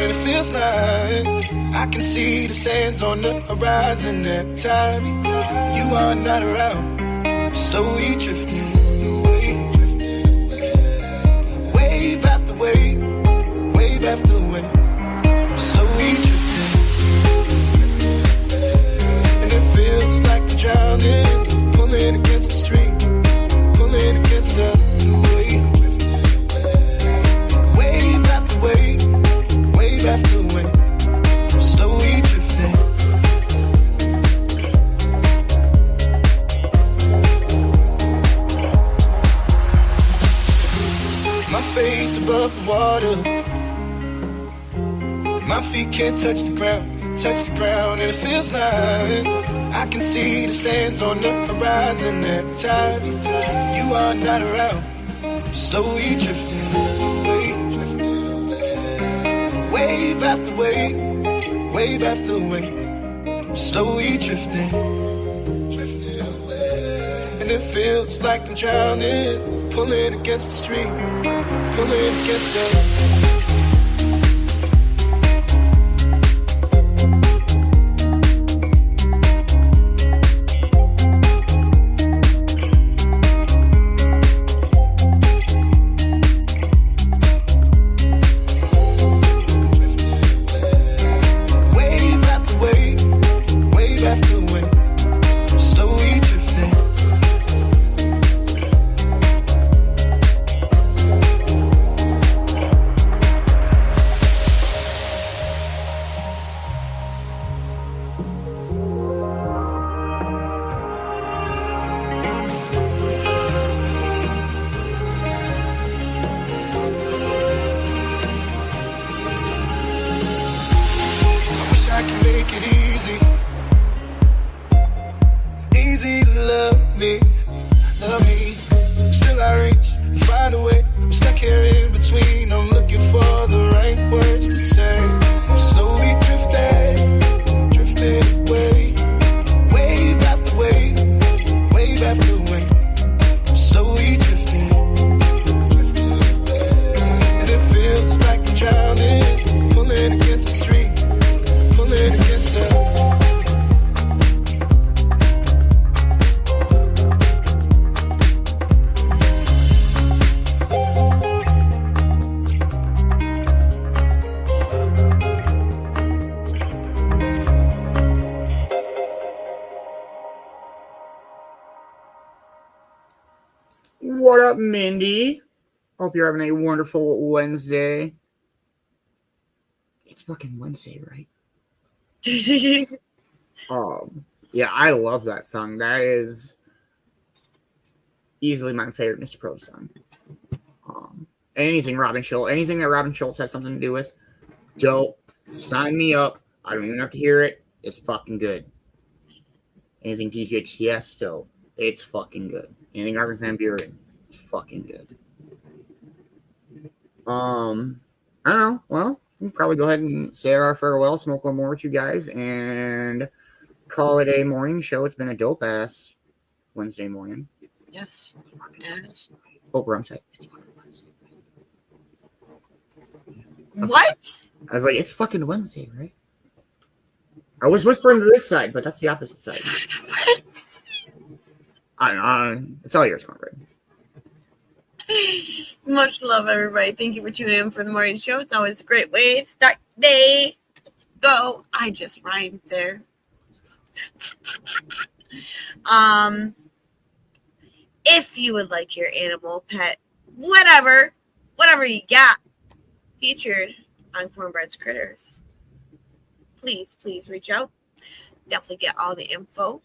and it feels like I can see the sands on the horizon every time you are not around. I'm slowly drifting away, wave after wave, wave after wave. I'm slowly drifting, and it feels like I'm drowning, pulling against the stream. Against the wave, wave after wave, wave after wave, I'm slowly drifting. My face above the water, my feet can't touch the ground, and it feels like I can see the sands on the horizon every time you are not around. I'm slowly drifting away, wave after wave, wave after wave. I'm slowly drifting away, and it feels like I'm drowning, pulling against the stream, pulling against the. take it easy. Easy to love me. Still I reach and find a way. I'm stuck here in between. I'm looking for the right words to say. I'm slowly drifting away. Wave after wave, wave after wave. I'm slowly drifting away. And it feels like I'm drowning, pulling against the stream, pulling against the. What up, Mindy? Hope you're having a wonderful Wednesday. It's fucking Wednesday, right? Yeah, I love that song. That is easily my favorite Mr. Pro song. Anything that Robin Schultz has something to do with, dope. Sign me up. I don't even have to hear it. It's fucking good. Anything DJ Tiesto, it's fucking good. Anything Armin van Buuren, it's fucking good. I don't know. Well, we can probably go ahead and say our farewell, smoke one more with you guys, and call it a morning show. It's been a dope ass Wednesday morning. Yes. Hope we're on site. What? I was like, it's fucking Wednesday, right? I was whispering to this side, but that's the opposite side. What? I don't know. It's all yours, Cornbread. Much love, everybody. Thank you for tuning in for the morning show. It's always a great way to start the day. Let's go. I just rhymed there. If you would like your animal, pet, whatever you got featured on Cornbread's Critters, please reach out. Definitely get all the info.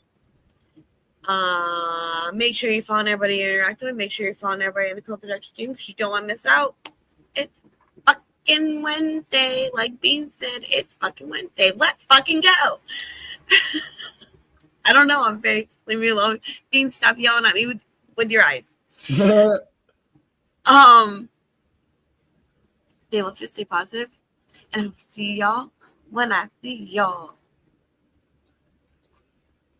Make sure you follow everybody you interact with. Make sure you're following everybody in the co-production team because you don't want to miss out. It's fucking Wednesday. Like Beanz said, it's fucking Wednesday. Let's fucking go. I don't know. I'm very, leave me alone. Beanz, stop yelling at me with your eyes. Stay lifted, stay positive, and I'll see y'all when I see y'all.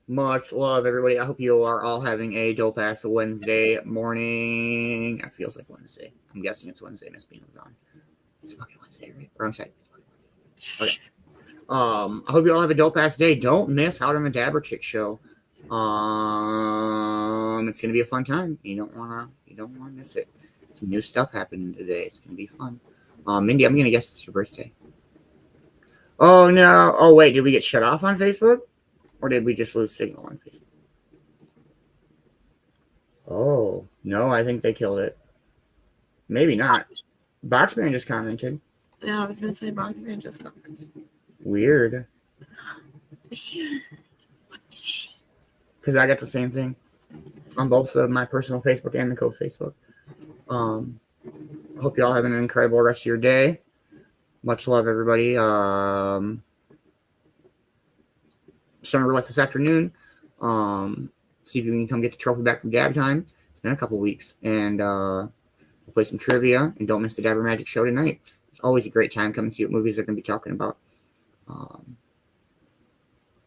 Much love, everybody. I hope you are all having a dope ass Wednesday morning. It feels like Wednesday. I'm guessing it's Wednesday. Miss Bean was on. It's fucking Wednesday, right? Wrong side. Okay. I hope you all have a dope ass day. Don't miss out on the Dabber Chick show. It's gonna be a fun time. You don't wanna miss it. Some new stuff happening today. It's gonna be fun. Mindy, I'm gonna guess it's your birthday. Oh no! Oh wait, did we get shut off on Facebook? Or did we just lose signal on Facebook? Oh, no, I think they killed it. Maybe not. Boxman just commented. Yeah, I was going to say Boxman just commented. Weird. Because I got the same thing on both of my personal Facebook and the Cove Facebook. I hope you all have an incredible rest of your day. Much love, everybody. Summer roulette this afternoon. See if you can come get the trophy back from Dab Time. It's been a couple weeks. And we'll play some trivia. And don't miss the Dabber Magic show tonight. It's always a great time. Come and see what movies they're going to be talking about. Other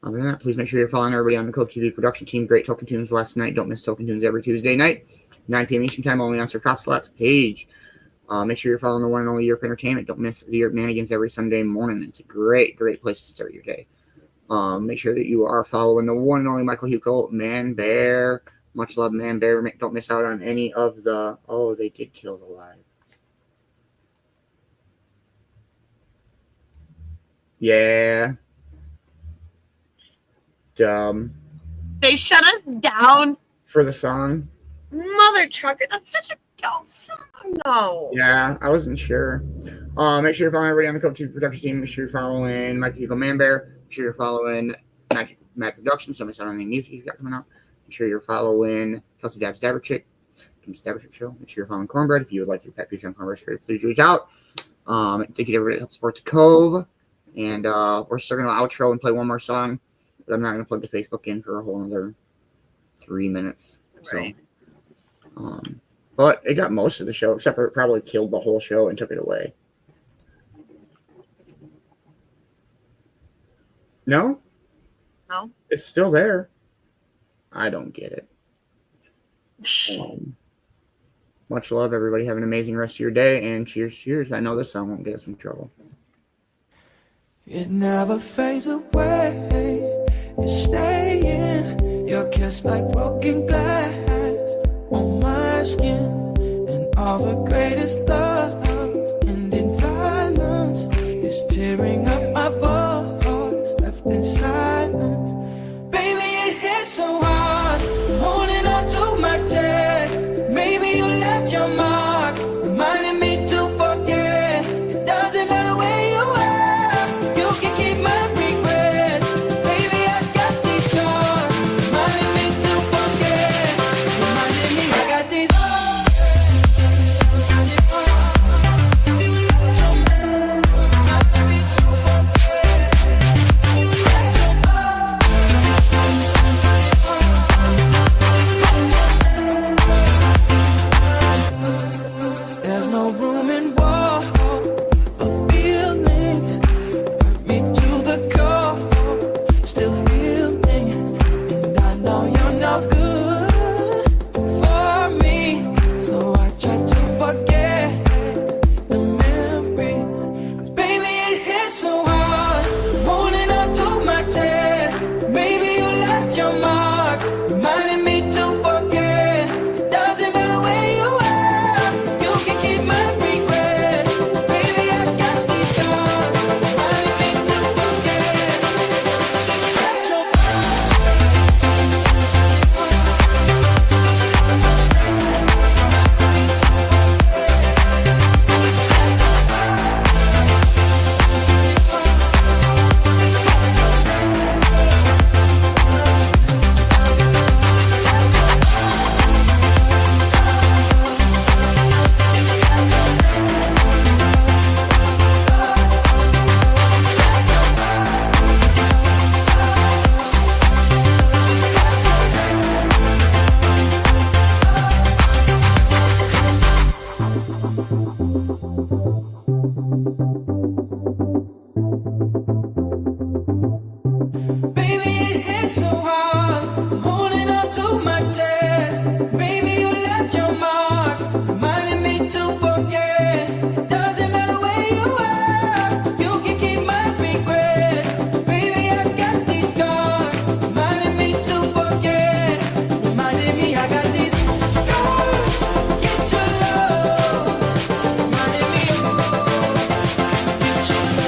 than that, please make sure you're following everybody on the Cove-TV production team. Great Token Tunes last night. Don't miss Token Tunes every Tuesday night. 9 p.m. Eastern Time, only on Sir Cop Slots page. Make sure you're following the one and only Europe Entertainment. Don't miss the Europe Manigans every Sunday morning. It's a great place to start your day. Make sure that you are following the one and only Michael Hugo, Man Bear. Much love, Man Bear. Don't miss out on any of the... Oh, they did kill the live. Yeah. Dumb. They shut us down. For the song? Mother trucker. That's such a dope song, though. Yeah, I wasn't sure. Make sure you're following everybody on the Cove-TV production team. Make sure you're following Michael Hugo, Man Bear. Make sure you're following Mad Productions. Don't miss out on any music he's got coming out. Make sure you're following Kelsey Dab's Dabber Chick. Dabber Chick Show. Make sure you're following Cornbread. If you would like your pet feature on Cornbread, please reach out. Thank you to everybody that helped support the Cove. And we're still going to outro and play one more song. But I'm not going to plug the Facebook in for a whole another 3 minutes. Right. So, but it got most of the show, except for it probably killed the whole show and took it away. No? No. It's still there. I don't get it. Much love, everybody. Have an amazing rest of your day, and cheers, cheers. I know this song won't get us in trouble. It never fades away. It's staying. Your kiss like broken glass on my skin. And all the greatest love ending violence is tearing up my voice, left in silence. Baby, it hits so hard. I'm holding on to my chest. Maybe you left your mark, reminding me to forget. It doesn't matter where you are, you can keep my regrets. Baby, I got these scars, reminding me to forget. Reminding me I got these. There's no room in war for feelings. Hurt me to the core, still healing. And I know you're no good for me, so I try to forget the memories. 'Cause baby, it hits so hard. I'm holding on to my chest. Maybe you left your mark, reminding me to forget. It doesn't matter where you are, you can keep my regret. Baby, I got these scars, reminding me to forget. Baby, it hits so hard. I'm holding on to my chest. Baby, you left your mark, reminding me to forget. It doesn't matter where you are, you can keep my regret. Baby, I got these scars, reminding me to forget. Reminding me I got these scars. Get your love, reminding me get your love.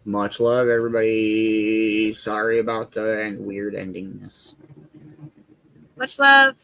Much love, everybody. Sorry about the weird endingness. Much love.